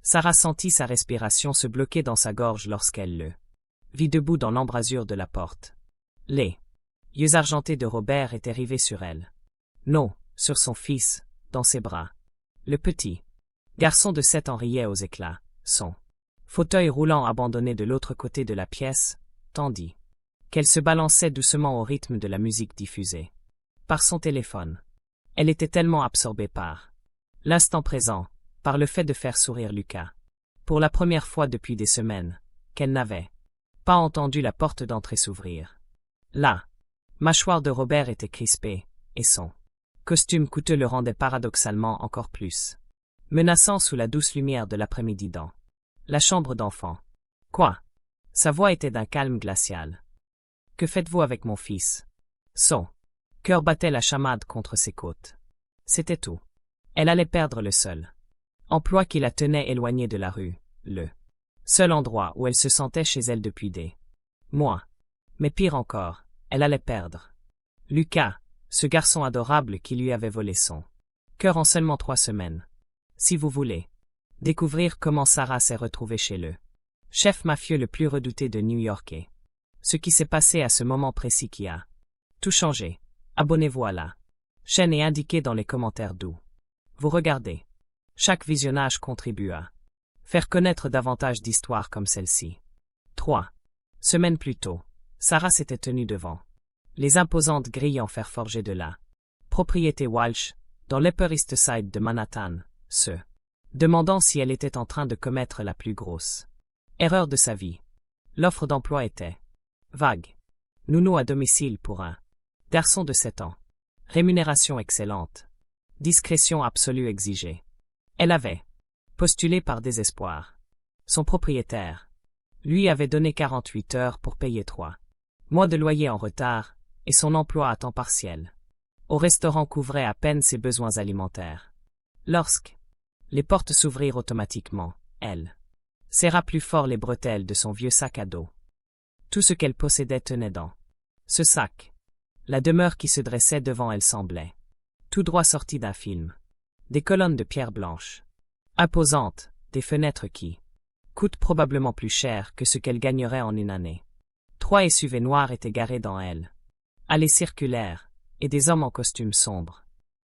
Sarah sentit sa respiration se bloquer dans sa gorge lorsqu'elle le vit debout dans l'embrasure de la porte. Les yeux argentés de Robert étaient rivés sur elle. Non, sur son fils, dans ses bras. Le petit garçon de 7 ans riait aux éclats, son fauteuil roulant abandonné de l'autre côté de la pièce, tandis qu'elle se balançait doucement au rythme de la musique diffusée par son téléphone. Elle était tellement absorbée par l'instant présent, par le fait de faire sourire Lucas, pour la première fois depuis des semaines, qu'elle n'avait pas entendu la porte d'entrée s'ouvrir. La mâchoire de Robert était crispée, et son costume coûteux le rendait paradoxalement encore plus menaçant sous la douce lumière de l'après-midi dans la chambre d'enfant. Quoi? Sa voix était d'un calme glacial. Que faites-vous avec mon fils? Son cœur battait la chamade contre ses côtes. C'était tout. Elle allait perdre le seul emploi qui la tenait éloignée de la rue, le seul endroit où elle se sentait chez elle depuis des mois. Mais pire encore, elle allait perdre Lucas, ce garçon adorable qui lui avait volé son cœur en seulement 3 semaines. Si vous voulez découvrir comment Sarah s'est retrouvée chez le chef mafieux le plus redouté de New York et ce qui s'est passé à ce moment précis qui a tout changé, abonnez-vous à la chaîne et indiquez dans les commentaires d'où vous regardez. Chaque visionnage contribue à faire connaître davantage d'histoires comme celle-ci. 3 semaines plus tôt, Sarah s'était tenue devant les imposantes grilles en fer forgé de la propriété Walsh, dans l'Upper East Side de Manhattan, se demandant si elle était en train de commettre la plus grosse erreur de sa vie. L'offre d'emploi était vague. Nounou à domicile pour un garçon de 7 ans. Rémunération excellente. Discrétion absolue exigée. Elle avait postulé par désespoir. Son propriétaire lui avait donné 48 heures pour payer 3 mois de loyer en retard, et son emploi à temps partiel au restaurant couvrait à peine ses besoins alimentaires. Lorsque les portes s'ouvrirent automatiquement, elle serra plus fort les bretelles de son vieux sac à dos. Tout ce qu'elle possédait tenait dans ce sac. La demeure qui se dressait devant elle semblait tout droit sortie d'un film. Des colonnes de pierre blanche imposantes, des fenêtres qui coûtent probablement plus cher que ce qu'elle gagnerait en une année. 3 SUV noirs étaient garés dans elle. Allées circulaires, et des hommes en costume sombre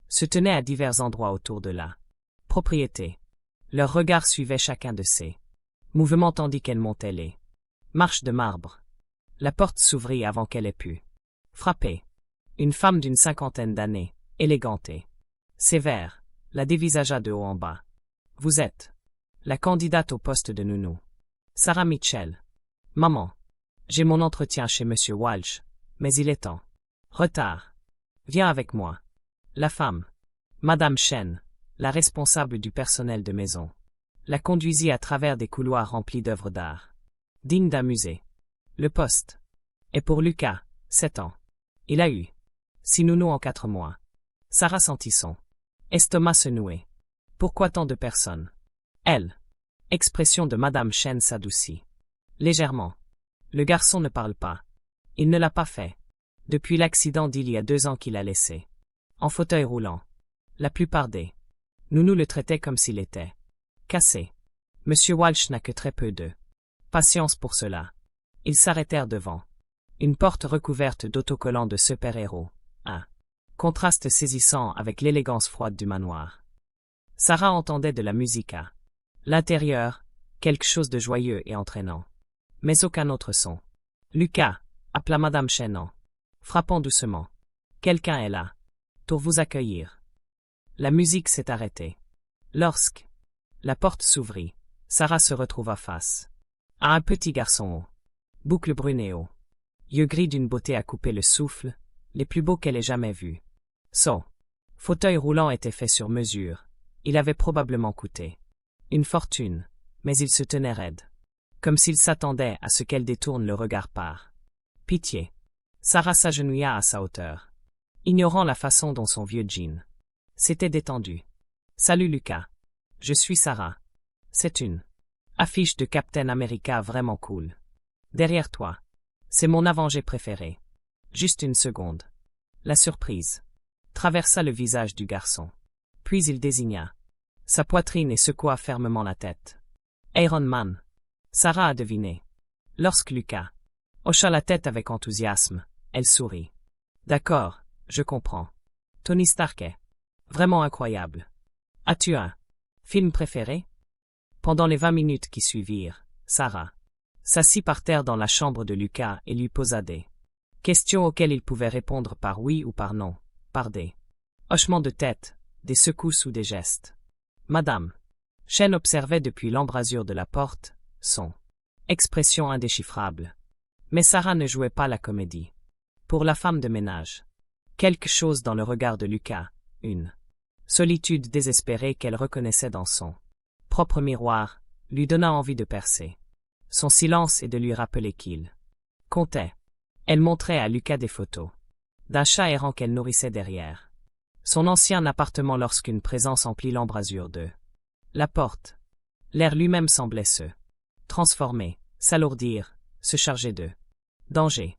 se tenaient à divers endroits autour de la propriété. Leurs regards suivaient chacun de ses mouvements tandis qu'elle montait les marches de marbre. La porte s'ouvrit avant qu'elle ait pu frapper. Une femme d'une 50aine d'années, élégante et sévère, la dévisagea de haut en bas. Vous êtes la candidate au poste de nounou. Sarah Mitchell. Maman. J'ai mon entretien chez Monsieur Walsh, mais il est en retard. Viens avec moi. La femme, Madame Chen, la responsable du personnel de maison, la conduisit à travers des couloirs remplis d'œuvres d'art, dignes d'un musée. Le poste est pour Lucas, 7 ans. Il a eu 6 nounous en 4 mois. Sarah sentit son estomac se nouer. Pourquoi tant de personnes? Elle. Expression de Madame Chen s'adoucit légèrement. Le garçon ne parle pas. Il ne l'a pas fait depuis l'accident d'il y a 2 ans qu'il a laissé en fauteuil roulant. La plupart des nounous le traitaient comme s'il était cassé. Monsieur Walsh n'a que très peu de patience pour cela. Ils s'arrêtèrent devant une porte recouverte d'autocollants de super-héros, un contraste saisissant avec l'élégance froide du manoir. Sarah entendait de la musique à l'intérieur, quelque chose de joyeux et entraînant. Mais aucun autre son. Lucas, appela Madame Chen en frappant doucement. Quelqu'un est là. Pour vous accueillir. La musique s'est arrêtée. Lorsque la porte s'ouvrit, Sarah se retrouva face à un petit garçon aux boucles brunes et aux yeux gris d'une beauté à couper le souffle, les plus beaux qu'elle ait jamais vus. Son fauteuil roulant était fait sur mesure. Il avait probablement coûté une fortune, mais il se tenait raide, comme s'il s'attendait à ce qu'elle détourne le regard par pitié. Sarah s'agenouilla à sa hauteur, ignorant la façon dont son vieux jean s'était détendu. Salut Lucas. Je suis Sarah. C'est une affiche de Captain America vraiment cool. Derrière toi. C'est mon Avenger préféré. Juste une seconde. La surprise traversa le visage du garçon. Puis il désigna sa poitrine et secoua fermement la tête. Iron Man. Sarah a deviné. Lorsque Lucas hocha la tête avec enthousiasme, elle sourit. D'accord, je comprends. Tony Stark est vraiment incroyable. As-tu un film préféré? Pendant les 20 minutes qui suivirent, Sarah s'assit par terre dans la chambre de Lucas et lui posa des questions auxquelles il pouvait répondre par oui ou par non, par des hochements de tête, des secousses ou des gestes. Madame Chen observait depuis l'embrasure de la porte, son expression indéchiffrable. Mais Sarah ne jouait pas la comédie. Pour la femme de ménage, quelque chose dans le regard de Lucas, une solitude désespérée qu'elle reconnaissait dans son propre miroir, lui donna envie de percer son silence et de lui rappeler qu'il comptait. Elle montrait à Lucas des photos d'un chat errant qu'elle nourrissait derrière son ancien appartement lorsqu'une présence emplit l'embrasure de la porte. L'air lui-même semblait se transformer, s'alourdir, se charger de danger.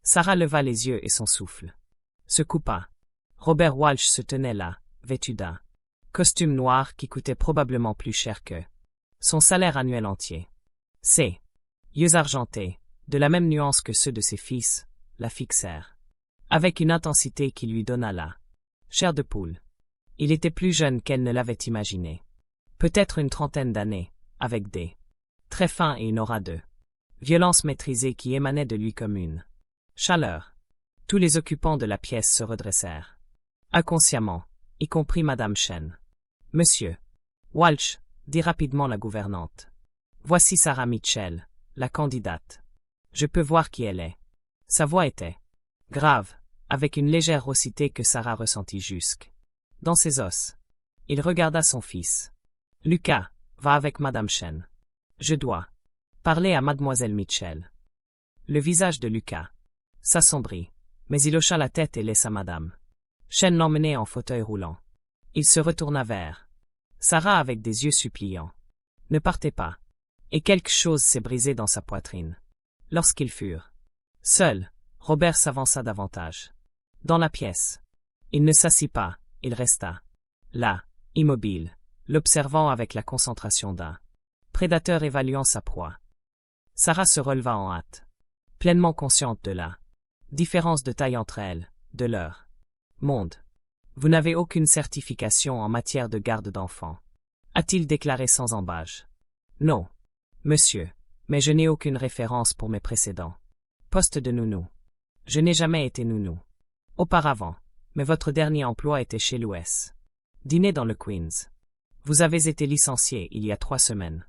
Sarah leva les yeux et son souffle se coupa. Robert Walsh se tenait là, vêtu d'un costume noir qui coûtait probablement plus cher que son salaire annuel entier. Ses yeux argentés, de la même nuance que ceux de ses fils, la fixèrent avec une intensité qui lui donna la chair de poule. Il était plus jeune qu'elle ne l'avait imaginé. Peut-être une trentaine d'années, avec des traits fins et une aura de violence maîtrisée qui émanait de lui comme une chaleur. Tous les occupants de la pièce se redressèrent. Inconsciemment, y compris Madame Chen. Monsieur Walsh, dit rapidement la gouvernante. Voici Sarah Mitchell, la candidate. Je peux voir qui elle est. Sa voix était grave, avec une légère raucité que Sarah ressentit jusque dans ses os. Il regarda son fils. Lucas, va avec Madame Chen. Je dois parler à Mademoiselle Mitchell. Le visage de Lucas s'assombrit, mais il hocha la tête et laissa Madame Chen l'emmener en fauteuil roulant. Il se retourna vers Sarah avec des yeux suppliants. Ne partez pas. Et quelque chose s'est brisé dans sa poitrine. Lorsqu'ils furent seuls, Robert s'avança davantage dans la pièce. Il ne s'assit pas, il resta là, immobile, l'observant avec la concentration d'un prédateur évaluant sa proie. Sarah se releva en hâte, pleinement consciente de la différence de taille entre elles, de leur monde. Vous n'avez aucune certification en matière de garde d'enfants, a-t-il déclaré sans embâche. Non, monsieur, mais je n'ai aucune référence pour mes précédents postes de nounou. Je n'ai jamais été nounou auparavant, mais votre dernier emploi était chez l'Ouest. Dîner dans le Queens. Vous avez été licencié il y a 3 semaines.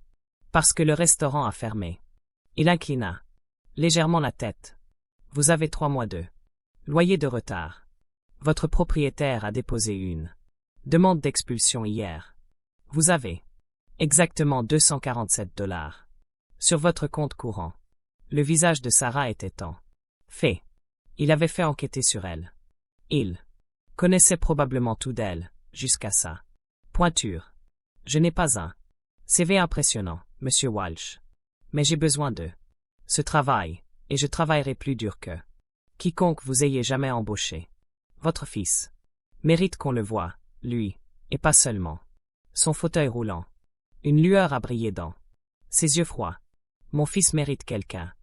Parce que le restaurant a fermé. Il inclina légèrement la tête. Vous avez 3 mois de loyer de retard. Votre propriétaire a déposé une demande d'expulsion hier. Vous avez exactement $247 sur votre compte courant. Le visage de Sarah était en fait. Il avait fait enquêter sur elle. Il connaissait probablement tout d'elle, jusqu'à sa pointure. Je n'ai pas un CV impressionnant, Monsieur Walsh. Mais j'ai besoin de ce travail, et je travaillerai plus dur que quiconque vous ayez jamais embauché. Votre fils mérite qu'on le voie, lui, et pas seulement son fauteuil roulant. Une lueur a brillé dans ses yeux froids. Mon fils mérite quelqu'un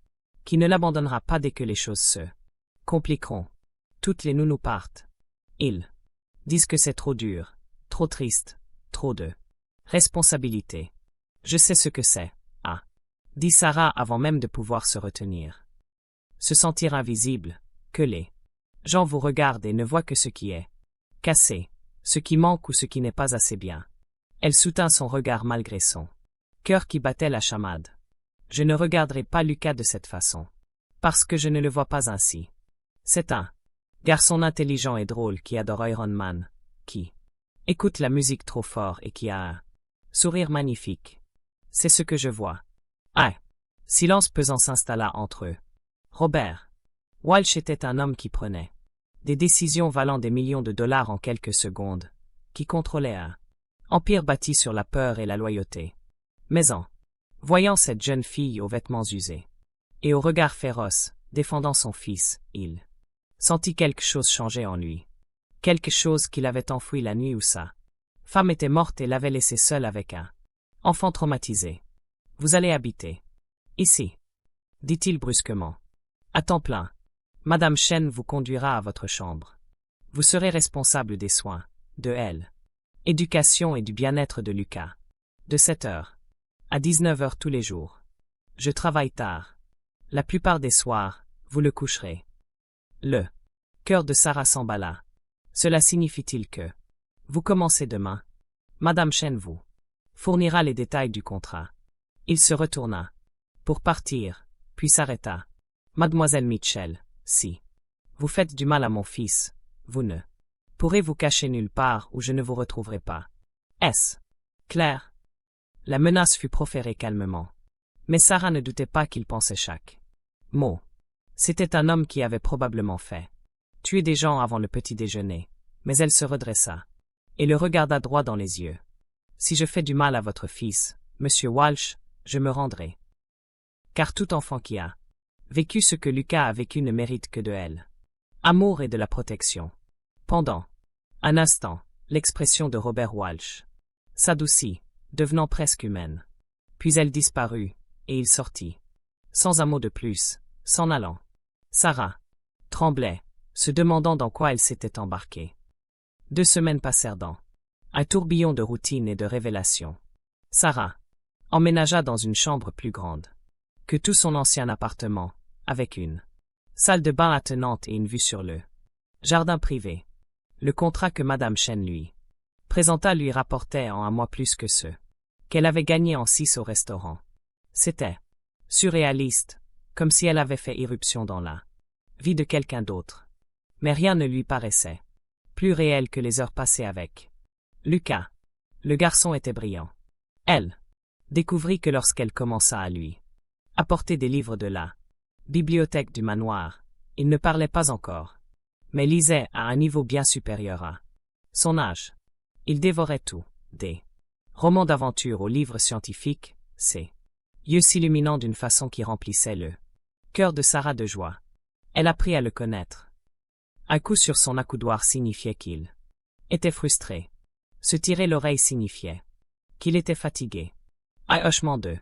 qui ne l'abandonnera pas dès que les choses se compliqueront. Toutes les nounous partent. Ils disent que c'est trop dur, trop triste, trop de responsabilité. Je sais ce que c'est, dit Sarah avant même de pouvoir se retenir. Se sentir invisible, que les gens vous regardent et ne voient que ce qui est cassé, ce qui manque ou ce qui n'est pas assez bien. Elle soutint son regard malgré son cœur qui battait la chamade. Je ne regarderai pas Lucas de cette façon. Parce que je ne le vois pas ainsi. C'est un garçon intelligent et drôle qui adore Iron Man, qui écoute la musique trop fort et qui a un sourire magnifique. C'est ce que je vois. Ah! Silence pesant s'installa entre eux. Robert Walsh était un homme qui prenait des décisions valant des millions de dollars en quelques secondes, qui contrôlait un empire bâti sur la peur et la loyauté. Mais en voyant cette jeune fille aux vêtements usés et au regard féroce, défendant son fils, il sentit quelque chose changer en lui. Quelque chose qu'il avait enfoui la nuit où sa femme était morte et l'avait laissé seul avec un enfant traumatisé. Vous allez habiter ici, dit-il brusquement. À temps plein. Madame Chen vous conduira à votre chambre. Vous serez responsable des soins, de elle. Éducation et du bien-être de Lucas. De 7 heures à 19 heures tous les jours. Je travaille tard. La plupart des soirs, vous le coucherez. Le cœur de Sarah s'emballa. Cela signifie-t-il que vous commencez demain? Madame Chen vous fournira les détails du contrat. Il se retourna pour partir, puis s'arrêta. Mademoiselle Mitchell, si vous faites du mal à mon fils, vous ne pourrez vous cacher nulle part où je ne vous retrouverai pas. Est-ce clair? La menace fut proférée calmement. Mais Sarah ne doutait pas qu'il pensait chaque mot. C'était un homme qui avait probablement fait tuer des gens avant le petit déjeuner, mais elle se redressa et le regarda droit dans les yeux. Si je fais du mal à votre fils, monsieur Walsh, je me rendrai. Car tout enfant qui a vécu ce que Lucas a vécu ne mérite que de elle. Amour et de la protection. Pendant un instant, l'expression de Robert Walsh s'adoucit, devenant presque humaine. Puis elle disparut, et il sortit. Sans un mot de plus, s'en allant. Sarah tremblait, se demandant dans quoi elle s'était embarquée. 2 semaines passèrent dans un tourbillon de routine et de révélations. Sarah emménagea dans une chambre plus grande que tout son ancien appartement, avec une salle de bain attenante et une vue sur le jardin privé. Le contrat que Madame Chen lui présenta lui rapportait en un mois plus que ceux qu'elle avait gagnés en 6 au restaurant. C'était surréaliste, comme si elle avait fait irruption dans la vie de quelqu'un d'autre. Mais rien ne lui paraissait plus réel que les heures passées avec Lucas. Le garçon était brillant. Elle découvrit que lorsqu'elle commença à lui apporter des livres de la bibliothèque du manoir, il ne parlait pas encore, mais lisait à un niveau bien supérieur à son âge. Il dévorait tout, des romans d'aventure aux livres scientifiques, ses yeux s'illuminant d'une façon qui remplissait le cœur de Sarah de joie. Elle apprit à le connaître. Un coup sur son accoudoir signifiait qu'il était frustré. Se tirer l'oreille signifiait qu'il était fatigué. Un hochement de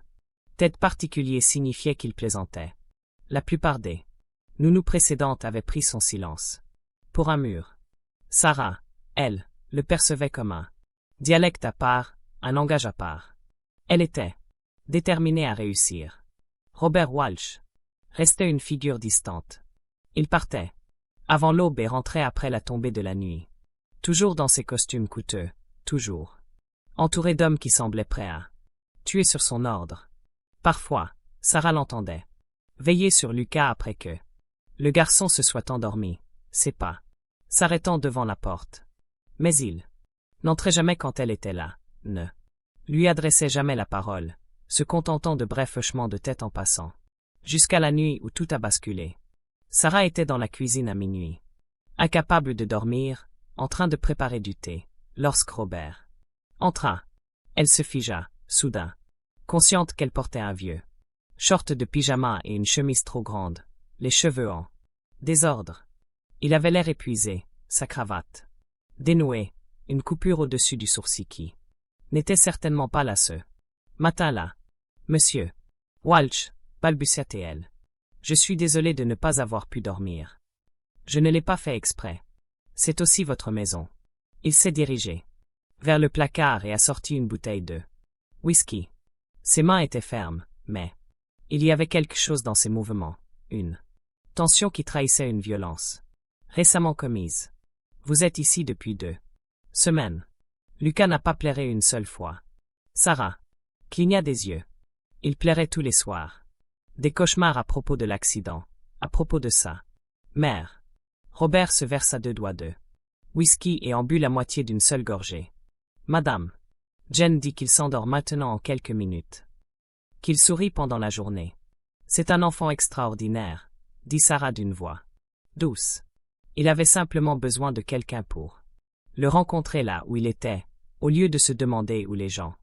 tête particulier signifiait qu'il plaisantait. La plupart des nounous précédentes avaient pris son silence pour un mur. Sarah, elle, le percevait comme un dialecte à part, un langage à part. Elle était déterminée à réussir. Robert Walsh restait une figure distante. Il partait avant l'aube et rentrait après la tombée de la nuit. Toujours dans ses costumes coûteux, toujours entouré d'hommes qui semblaient prêts à tuer sur son ordre. Parfois, Sarah l'entendait veiller sur Lucas après que le garçon se soit endormi, ses pas s'arrêtant devant la porte. Mais il n'entrait jamais quand elle était là, ne lui adressait jamais la parole, se contentant de brefs hochements de tête en passant. Jusqu'à la nuit où tout a basculé. Sarah était dans la cuisine à minuit, incapable de dormir, en train de préparer du thé, lorsque Robert entra. Elle se figea, soudain, consciente qu'elle portait un vieux short de pyjama et une chemise trop grande, les cheveux en désordre. Il avait l'air épuisé, sa cravate dénouée, une coupure au-dessus du sourcil qui n'était certainement pas là ce matin-là. Monsieur Walsh, balbutia-t-elle. Je suis désolée de ne pas avoir pu dormir. Je ne l'ai pas fait exprès. C'est aussi votre maison. Il s'est dirigé vers le placard et a sorti une bouteille de whisky. Ses mains étaient fermes, mais il y avait quelque chose dans ses mouvements, une tension qui trahissait une violence récemment commise. Vous êtes ici depuis 2 semaines. Lucas n'a pas pleuré une seule fois. Sarah cligna des yeux. Il plairait tous les soirs. Des cauchemars à propos de l'accident, à propos de sa mère. Robert se versa 2 doigts de whisky et en but la moitié d'une seule gorgée. Madame Jen dit qu'il s'endort maintenant en quelques minutes. Qu'il sourit pendant la journée. C'est un enfant extraordinaire, dit Sarah d'une voix douce. Il avait simplement besoin de quelqu'un pour le rencontrer là où il était, au lieu de se demander où les gens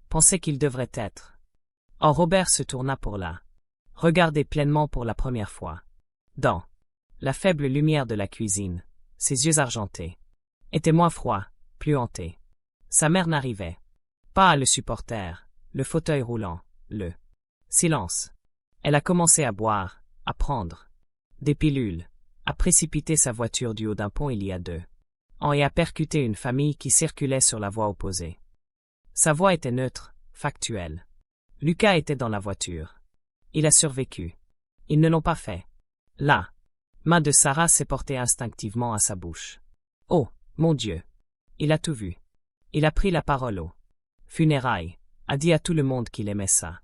pensaient qu'il devrait être. Or Robert se tourna pour la regarder pleinement pour la première fois. Dans la faible lumière de la cuisine, ses yeux argentés étaient moins froids, plus hantés. Sa mère n'arrivait pas à le supporter, le fauteuil roulant, le Silence. Elle a commencé à boire, à prendre des pilules, à précipiter sa voiture du haut d'un pont il y a 2 ans et à percuter une famille qui circulait sur la voie opposée. Sa voix était neutre, factuelle. Lucas était dans la voiture. Il a survécu. Ils ne l'ont pas fait. La main de Sarah s'est portée instinctivement à sa bouche. Oh, mon Dieu! Il a tout vu. Il a pris la parole aux funérailles, a dit à tout le monde qu'il aimait ça.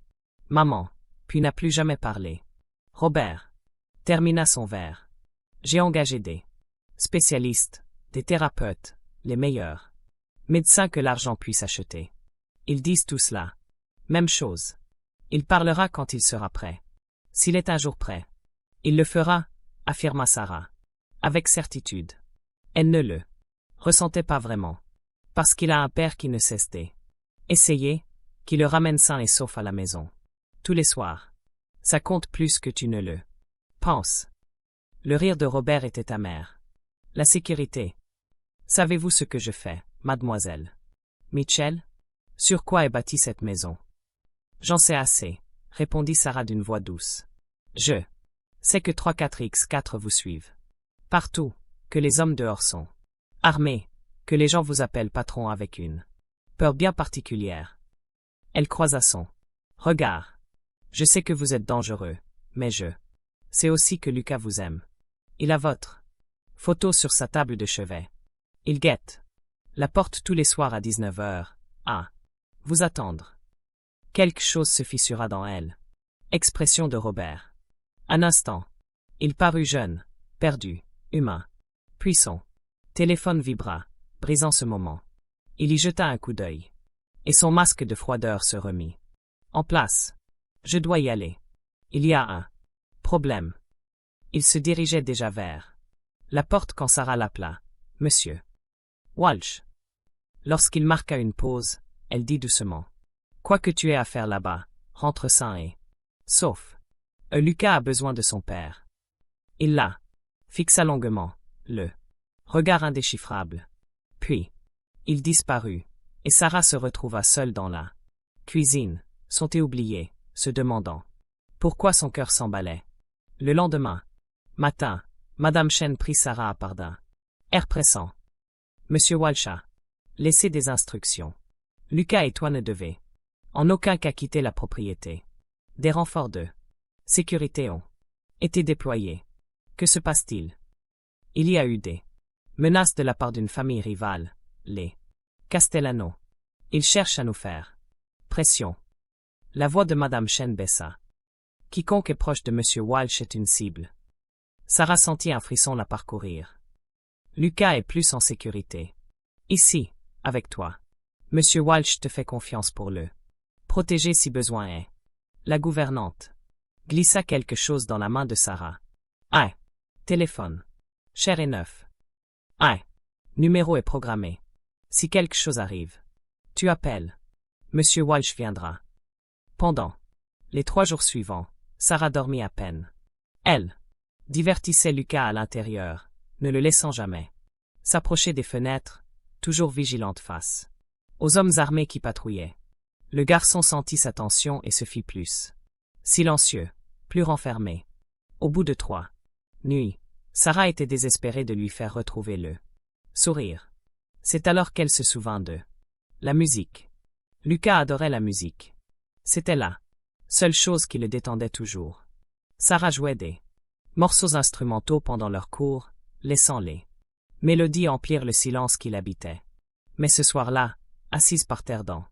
Maman, puis n'a plus jamais parlé. Robert termina son verre. J'ai engagé des spécialistes, des thérapeutes, les meilleurs médecins que l'argent puisse acheter. Ils disent tout cela. Même chose. Il parlera quand il sera prêt. S'il est un jour prêt. Il le fera, affirma Sarah. Avec certitude. Elle ne le ressentait pas vraiment. Parce qu'il a un père qui ne cesse d'essayer, qui le ramène sain et sauf à la maison. Tous les soirs. Ça compte plus que tu ne le penses. Le rire de Robert était amer. La sécurité. Savez-vous ce que je fais, mademoiselle Mitchell? Sur quoi est bâtie cette maison? J'en sais assez, répondit Sarah d'une voix douce. Je sais que 34x4 vous suivent. Partout, que les hommes dehors sont armés, que les gens vous appellent patron avec une peur bien particulière. Elle croisa son regard. Je sais que vous êtes dangereux, mais je sais aussi que Lucas vous aime. Il a votre photo sur sa table de chevet. Il guette la porte tous les soirs à 19h. Ah, vous attendre. Quelque chose se fissura dans elle. Expression de Robert. Un instant. Il parut jeune, perdu, humain. Puis son téléphone vibra, brisant ce moment. Il y jeta un coup d'œil. Et son masque de froideur se remit en place. Je dois y aller. Il y a un problème. Il se dirigeait déjà vers la porte quand Sarah l'appela. Monsieur Walsh. Lorsqu'il marqua une pause, elle dit doucement. Quoi que tu aies à faire là-bas, rentre sain et sauf. Lucas a besoin de son père. Il la fixa longuement, le regard indéchiffrable. Puis, il disparut, et Sarah se retrouva seule dans la cuisine, son thé oublié, se demandant pourquoi son cœur s'emballait. Le lendemain matin, Madame Chen prit Sarah à part d'un air pressant. Monsieur Walsh a laissé des instructions. Lucas et toi ne devez en aucun cas quitter la propriété. Des renforts de sécurité ont été déployés. Que se passe-t-il? Il y a eu des menaces de la part d'une famille rivale, les Castellano. Ils cherchent à nous faire pression. La voix de Madame Chen baissa. Quiconque est proche de Monsieur Walsh est une cible. Sarah sentit un frisson la parcourir. Lucas est plus en sécurité. Ici, avec toi. Monsieur Walsh te fait confiance pour le protéger si besoin est. La gouvernante glissa quelque chose dans la main de Sarah. Ah, téléphone. Cher et neuf. Ah, numéro est programmé. Si quelque chose arrive, tu appelles. Monsieur Walsh viendra. Pendant les 3 jours suivants, Sarah dormit à peine. Elle divertissait Lucas à l'intérieur, ne le laissant jamais s'approcher des fenêtres, toujours vigilante face aux hommes armés qui patrouillaient. Le garçon sentit sa tension et se fit plus silencieux, plus renfermé. Au bout de 3 nuits, Sarah était désespérée de lui faire retrouver le sourire. C'est alors qu'elle se souvint de la musique. Lucas adorait la musique. C'était la seule chose qui le détendait toujours. Sarah jouait des morceaux instrumentaux pendant leurs cours, laissant les mélodies emplir le silence qui l'habitait. Mais ce soir-là, assise par terre dans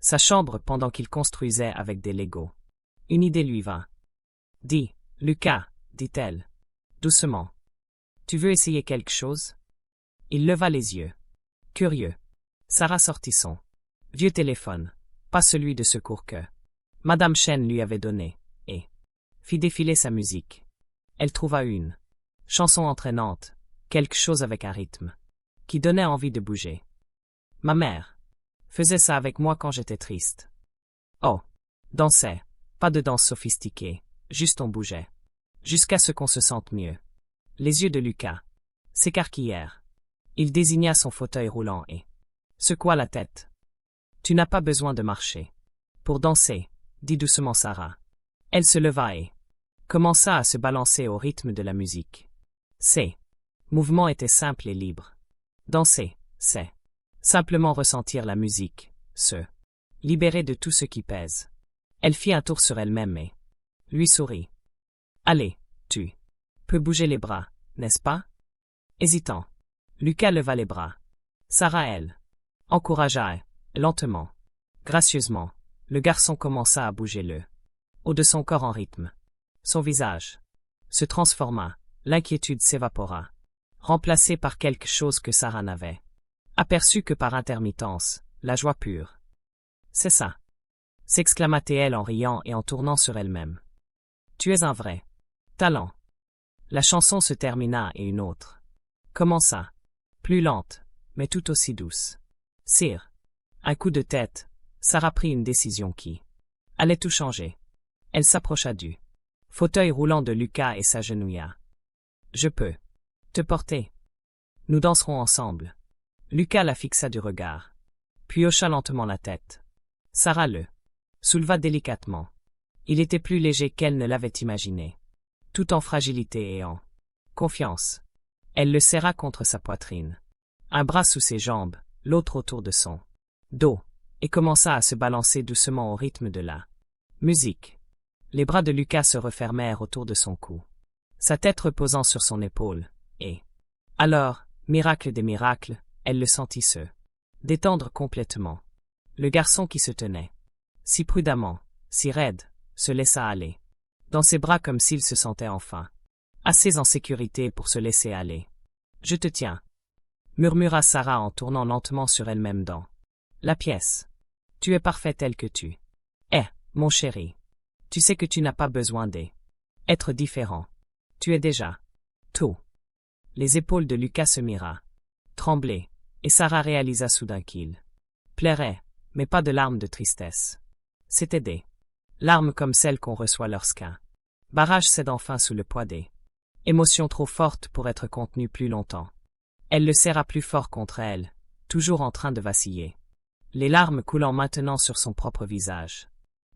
sa chambre pendant qu'il construisait avec des Legos, une idée lui vint. Dis, Lucas, dit-elle, doucement. Tu veux essayer quelque chose? Il leva les yeux. Curieux. Sarah sortit son vieux téléphone, pas celui de secours que Madame Chen lui avait donné, et fit défiler sa musique. Elle trouva une chanson entraînante, quelque chose avec un rythme, qui donnait envie de bouger. Ma mère faisait ça avec moi quand j'étais triste. Oh, dansait, pas de danse sophistiquée, juste on bougeait. Jusqu'à ce qu'on se sente mieux. Les yeux de Lucas s'écarquillèrent. Il désigna son fauteuil roulant et secoua la tête. Tu n'as pas besoin de marcher pour danser, dit doucement Sarah. Elle se leva et commença à se balancer au rythme de la musique. Ses mouvements étaient simples et libres. Danser, c'est simplement ressentir la musique, se libérer de tout ce qui pèse. Elle fit un tour sur elle-même et lui sourit. Allez, tu peux bouger les bras, n'est-ce pas? Hésitant, Lucas leva les bras. Sarah, elle, encouragea, lentement, gracieusement, le garçon commença à bouger le haut de son corps en rythme. Son visage se transforma, l'inquiétude s'évapora, remplacée par quelque chose que Sarah n'avait aperçu que par intermittence, la joie pure. C'est ça, s'exclama-t-elle en riant et en tournant sur elle-même. Tu es un vrai talent. La chanson se termina et une autre commença, plus lente, mais tout aussi douce. Sire. Un coup de tête, Sarah prit une décision qui allait tout changer. Elle s'approcha du fauteuil roulant de Lucas et s'agenouilla. Je peux te porter. Nous danserons ensemble. Lucas la fixa du regard, puis hocha lentement la tête. Sarah le souleva délicatement. Il était plus léger qu'elle ne l'avait imaginé, tout en fragilité et en confiance. Elle le serra contre sa poitrine, un bras sous ses jambes, l'autre autour de son dos, et commença à se balancer doucement au rythme de la musique. Les bras de Lucas se refermèrent autour de son cou, sa tête reposant sur son épaule, et alors, miracle des miracles, elle le sentit se détendre complètement. Le garçon qui se tenait si prudemment, si raide, se laissa aller dans ses bras comme s'il se sentait enfin assez en sécurité pour se laisser aller. Je te tiens, murmura Sarah en tournant lentement sur elle-même dans la pièce. Tu es parfait tel que tu es, mon chéri. Tu sais que tu n'as pas besoin d'être différent. Tu es déjà tout. Les épaules de Lucas se mira, tremblaient, et Sarah réalisa soudain qu'il plairait, mais pas de larmes de tristesse. C'étaient des larmes comme celles qu'on reçoit lorsqu'un barrage cède enfin sous le poids des émotions trop fortes pour être contenues plus longtemps. Elle le serra plus fort contre elle, toujours en train de vaciller, les larmes coulant maintenant sur son propre visage.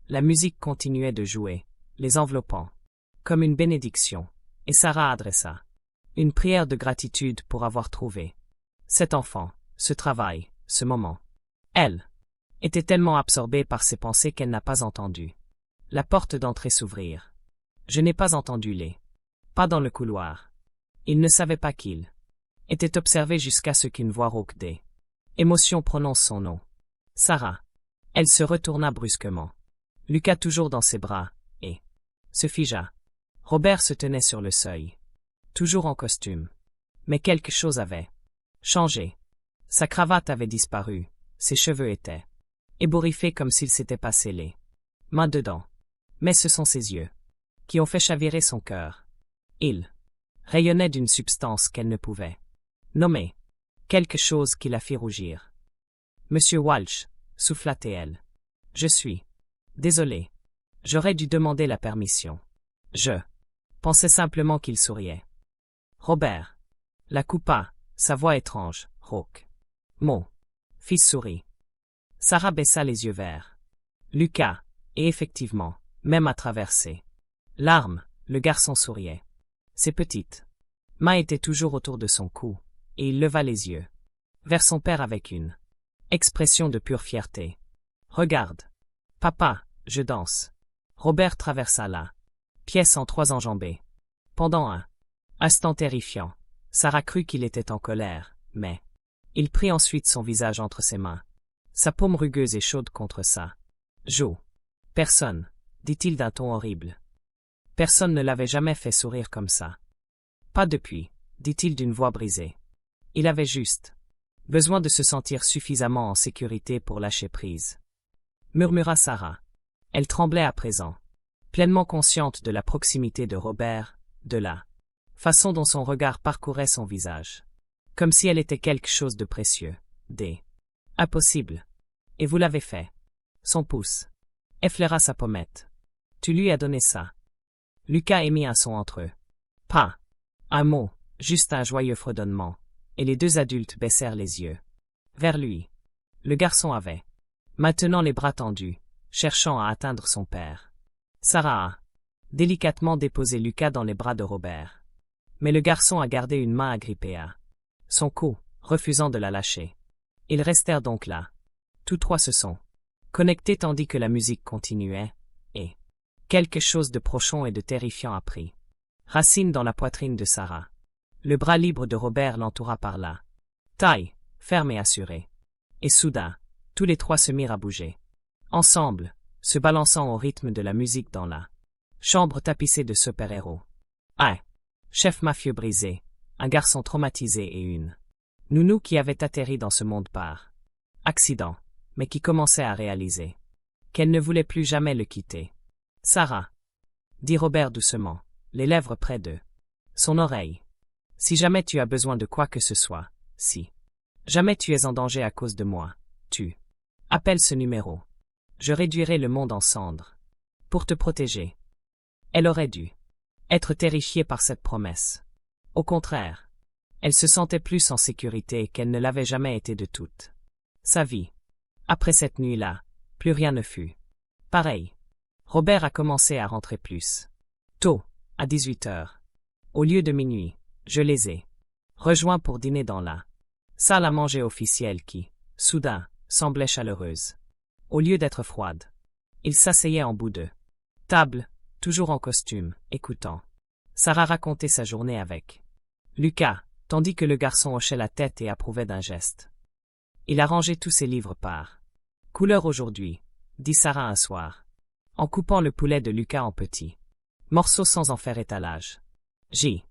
La musique continuait de jouer, les enveloppant, comme une bénédiction, et Sarah adressa une prière de gratitude pour avoir trouvé cet enfant, ce travail, ce moment. Elle était tellement absorbée par ses pensées qu'elle n'a pas entendu la porte d'entrée s'ouvrir. Je n'ai pas entendu les pas dans le couloir. Il ne savait pas qu'il était observé jusqu'à ce qu'une voix rauque des émotions prononce son nom. Sarah. Elle se retourna brusquement. Lucas toujours dans ses bras, et se figea. Robert se tenait sur le seuil, toujours en costume. Mais quelque chose avait changé. Sa cravate avait disparu, ses cheveux étaient ébouriffés comme s'il s'était passé les mains dedans. Mais ce sont ses yeux qui ont fait chavirer son cœur. Il rayonnait d'une substance qu'elle ne pouvait nommer, quelque chose qui la fit rougir. Monsieur Walsh, souffla-t-elle. Je suis désolé. J'aurais dû demander la permission. Je pensais simplement qu'il souriait. Robert la coupa, sa voix étrange, rauque. Mon fils sourit. Sarah baissa les yeux verts. Lucas, et effectivement, même à travers ses larmes, le garçon souriait. Ses petites mains étaient toujours autour de son cou, et il leva les yeux vers son père avec une expression de pure fierté. Regarde. Papa, je danse. Robert traversa la pièce en 3 enjambées. Pendant un instant terrifiant, Sarah crut qu'il était en colère, mais il prit ensuite son visage entre ses mains, sa paume rugueuse et chaude contre sa joue. Personne, dit-il d'un ton horrible. Personne ne l'avait jamais fait sourire comme ça. Pas depuis, dit-il d'une voix brisée. Il avait juste besoin de se sentir suffisamment en sécurité pour lâcher prise. Murmura Sarah. Elle tremblait à présent, pleinement consciente de la proximité de Robert, de la façon dont son regard parcourait son visage. Comme si elle était quelque chose de précieux, impossible. Et vous l'avez fait. Son pouce effleura sa pommette. Tu lui as donné ça. Lucas émit un son entre eux. Pas un mot, juste un joyeux fredonnement, et les 2 adultes baissèrent les yeux vers lui. Le garçon avait maintenant les bras tendus, cherchant à atteindre son père. Sarah a délicatement déposer Lucas dans les bras de Robert. Mais le garçon a gardé une main agrippée à son cou, refusant de la lâcher. Ils restèrent donc là. Tous trois se sont connectés tandis que la musique continuait, et quelque chose de profond et de terrifiant apprit racine dans la poitrine de Sarah. Le bras libre de Robert l'entoura par là. Taille, ferme et assurée. Et soudain, tous les trois se mirent à bouger. Ensemble, se balançant au rythme de la musique dans la chambre tapissée de super-héros. Un chef mafieux brisé, un garçon traumatisé et une nounou qui avait atterri dans ce monde par accident, mais qui commençait à réaliser qu'elle ne voulait plus jamais le quitter. Sarah, dit Robert doucement, les lèvres près de son oreille. Si jamais tu as besoin de quoi que ce soit, si jamais tu es en danger à cause de moi, tu appelles ce numéro. Je réduirai le monde en cendres. Pour te protéger. Elle aurait dû être terrifiée par cette promesse. Au contraire, elle se sentait plus en sécurité qu'elle ne l'avait jamais été de toute sa vie. Après cette nuit-là, plus rien ne fut pareil. Robert a commencé à rentrer plus tôt, à 18 heures. Au lieu de minuit, je les ai rejoints pour dîner dans la salle à manger officielle qui, soudain, semblait chaleureuse. Au lieu d'être froide, ils s'asseyaient en bout de table, toujours en costume, écoutant Sarah raconter sa journée avec Lucas, tandis que le garçon hochait la tête et approuvait d'un geste. Il a rangé tous ses livres par couleur aujourd'hui, dit Sarah un soir, en coupant le poulet de Lucas en petits morceaux sans en faire étalage. J'y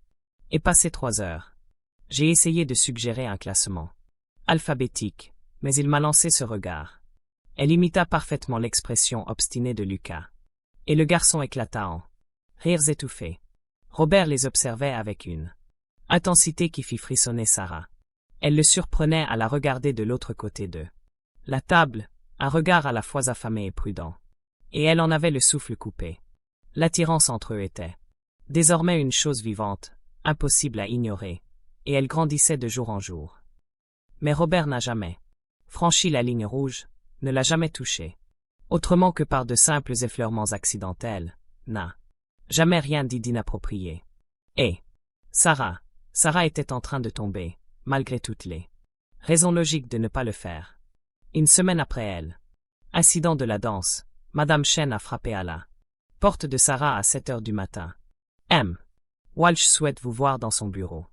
ai passé 3 heures. J'ai essayé de suggérer un classement alphabétique, mais il m'a lancé ce regard. Elle imita parfaitement l'expression obstinée de Lucas. Et le garçon éclata en rires étouffés. Robert les observait avec une intensité qui fit frissonner Sarah. Elle le surprenait à la regarder de l'autre côté de la table, un regard à la fois affamé et prudent. Et elle en avait le souffle coupé. L'attirance entre eux était désormais une chose vivante, impossible à ignorer, et elle grandissait de jour en jour. Mais Robert n'a jamais franchi la ligne rouge, ne l'a jamais touchée. Autrement que par de simples effleurements accidentels, n'a jamais rien dit d'inapproprié. Et Sarah était en train de tomber, malgré toutes les raisons logiques de ne pas le faire. Une semaine après elle, incident de la danse, Madame Chen a frappé à la porte de Sarah à 7 heures du matin. M. Walsh souhaite vous voir dans son bureau.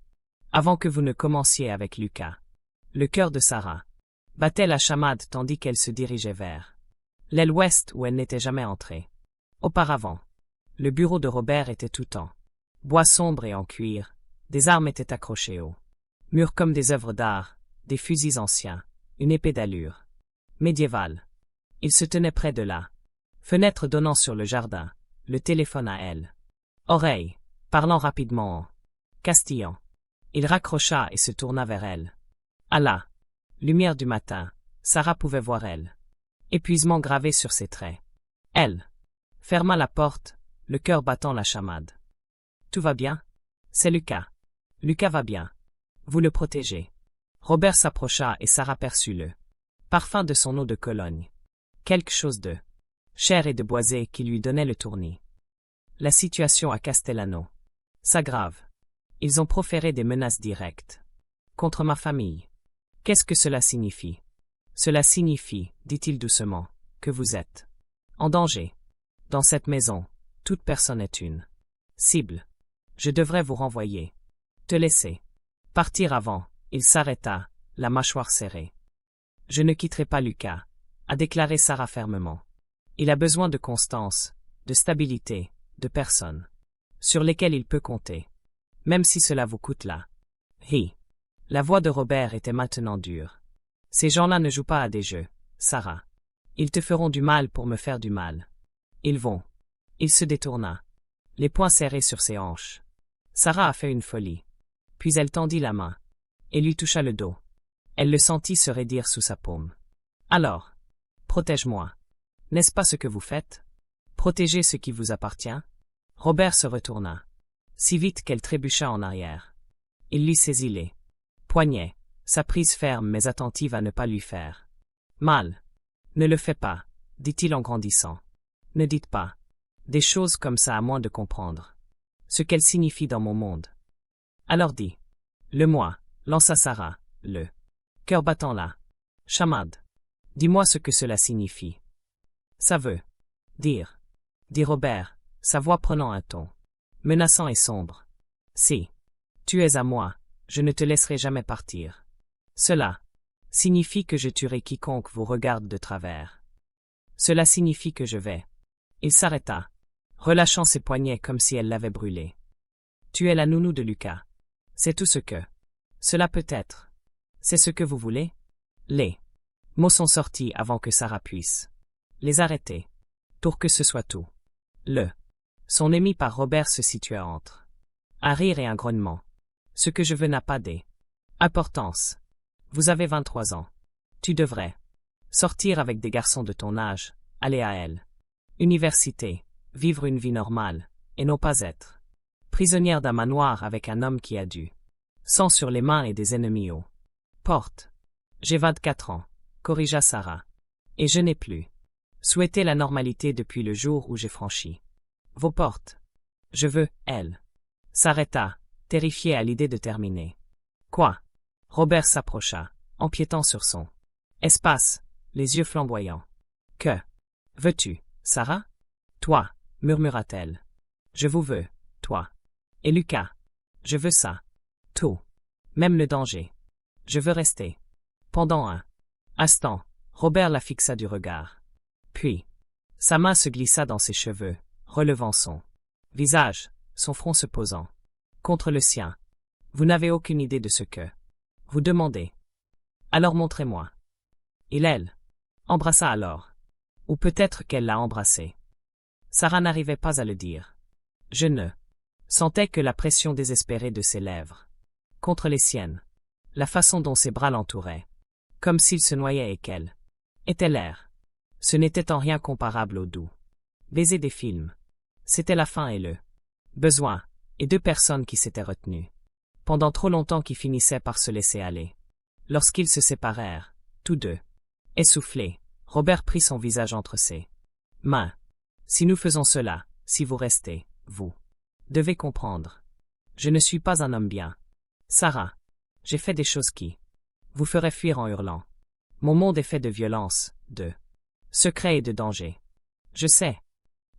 Avant que vous ne commenciez avec Lucas. Le cœur de Sarah battait la chamade tandis qu'elle se dirigeait vers l'aile ouest où elle n'était jamais entrée. Auparavant, le bureau de Robert était tout en bois sombre et en cuir, des armes étaient accrochées au mur comme des œuvres d'art, des fusils anciens, une épée d'allure médiévale. Il se tenait près de la fenêtre donnant sur le jardin, le téléphone à elle. Oreille, parlant rapidement en castillan. Il raccrocha et se tourna vers elle. À la lumière du matin, Sarah pouvait voir elle. Épuisement gravé sur ses traits. Elle ferma la porte, le cœur battant la chamade. Tout va bien? C'est Lucas. Lucas va bien. Vous le protégez. Robert s'approcha et Sarah perçut le parfum de son eau de Cologne. Quelque chose de chair et de boisé qui lui donnait le tournis. La situation à Castellano s'aggrave. Ils ont proféré des menaces directes contre ma famille. Qu'est-ce que cela signifie? Cela signifie, dit-il doucement, que vous êtes en danger. Dans cette maison, toute personne est une cible. Je devrais vous renvoyer. Te laisser partir avant. Il s'arrêta, la mâchoire serrée. Je ne quitterai pas Lucas, a déclaré Sarah fermement. Il a besoin de constance, de stabilité, de personnes sur lesquelles il peut compter. Même si cela vous coûte là. Hi. La voix de Robert était maintenant dure. Ces gens-là ne jouent pas à des jeux, Sarah. Ils te feront du mal pour me faire du mal. Ils vont. Il se détourna, les poings serrés sur ses hanches. Sarah a fait une folie. Puis elle tendit la main et lui toucha le dos. Elle le sentit se raidir sous sa paume. Alors, protège-moi. N'est-ce pas ce que vous faites? Protégez ce qui vous appartient? Robert se retourna, si vite qu'elle trébucha en arrière. Il lui saisit les poignets, sa prise ferme mais attentive à ne pas lui faire mal. Ne le fais pas, dit-il en grandissant. Ne dites pas Des choses comme ça à moins de comprendre. Ce qu'elles signifient dans mon monde. Alors dis. Le moi, lança Sarah, le cœur battant là. Chamad. Dis-moi ce que cela signifie. Ça veut dire, dit Robert, sa voix prenant un ton menaçant et sombre. Si tu es à moi, je ne te laisserai jamais partir. Cela signifie que je tuerai quiconque vous regarde de travers. Cela signifie que je vais. Il s'arrêta, relâchant ses poignets comme si elle l'avait brûlé. Tu es la nounou de Lucas. C'est tout ce que cela peut être. C'est ce que vous voulez? Les mots sont sortis avant que Sarah puisse les arrêter. Pour que ce soit tout. Son émis par Robert se situa entre un rire et un grognement. Ce que je veux n'a pas d'importance. Vous avez 23 ans. Tu devrais sortir avec des garçons de ton âge, aller à elle. Université, vivre une vie normale, et non pas être prisonnière d'un manoir avec un homme qui a du sang sur les mains et des ennemis aux portes. J'ai 24 ans, corrigea Sarah. Et je n'ai plus souhaité la normalité depuis le jour où j'ai franchi vos portes. Je veux, elle. S'arrêta, terrifiée à l'idée de terminer. Quoi? Robert s'approcha, empiétant sur son espace, les yeux flamboyants. Que veux-tu, Sarah? Toi, murmura-t-elle. Je vous veux, toi. Et Lucas. Je veux ça. Tout. Même le danger. Je veux rester. Pendant un instant, Robert la fixa du regard. Puis, sa main se glissa dans ses cheveux, relevant son visage, son front se posant contre le sien. Vous n'avez aucune idée de ce que vous demandez. Alors montrez-moi. Et elle embrassa alors. Ou peut-être qu'elle l'a embrassé. Sarah n'arrivait pas à le dire. Je ne sentais que la pression désespérée de ses lèvres contre les siennes. La façon dont ses bras l'entouraient. Comme s'il se noyait et qu'elle était l'air. Ce n'était en rien comparable au doux baiser des films. C'était la faim et le besoin, et deux personnes qui s'étaient retenues pendant trop longtemps qui finissaient par se laisser aller. Lorsqu'ils se séparèrent, tous deux, essoufflés, Robert prit son visage entre ses mains. Si nous faisons cela, si vous restez, vous devez comprendre. Je ne suis pas un homme bien. Sarah, j'ai fait des choses qui vous feraient fuir en hurlant. Mon monde est fait de violence, de secrets et de danger. Je sais,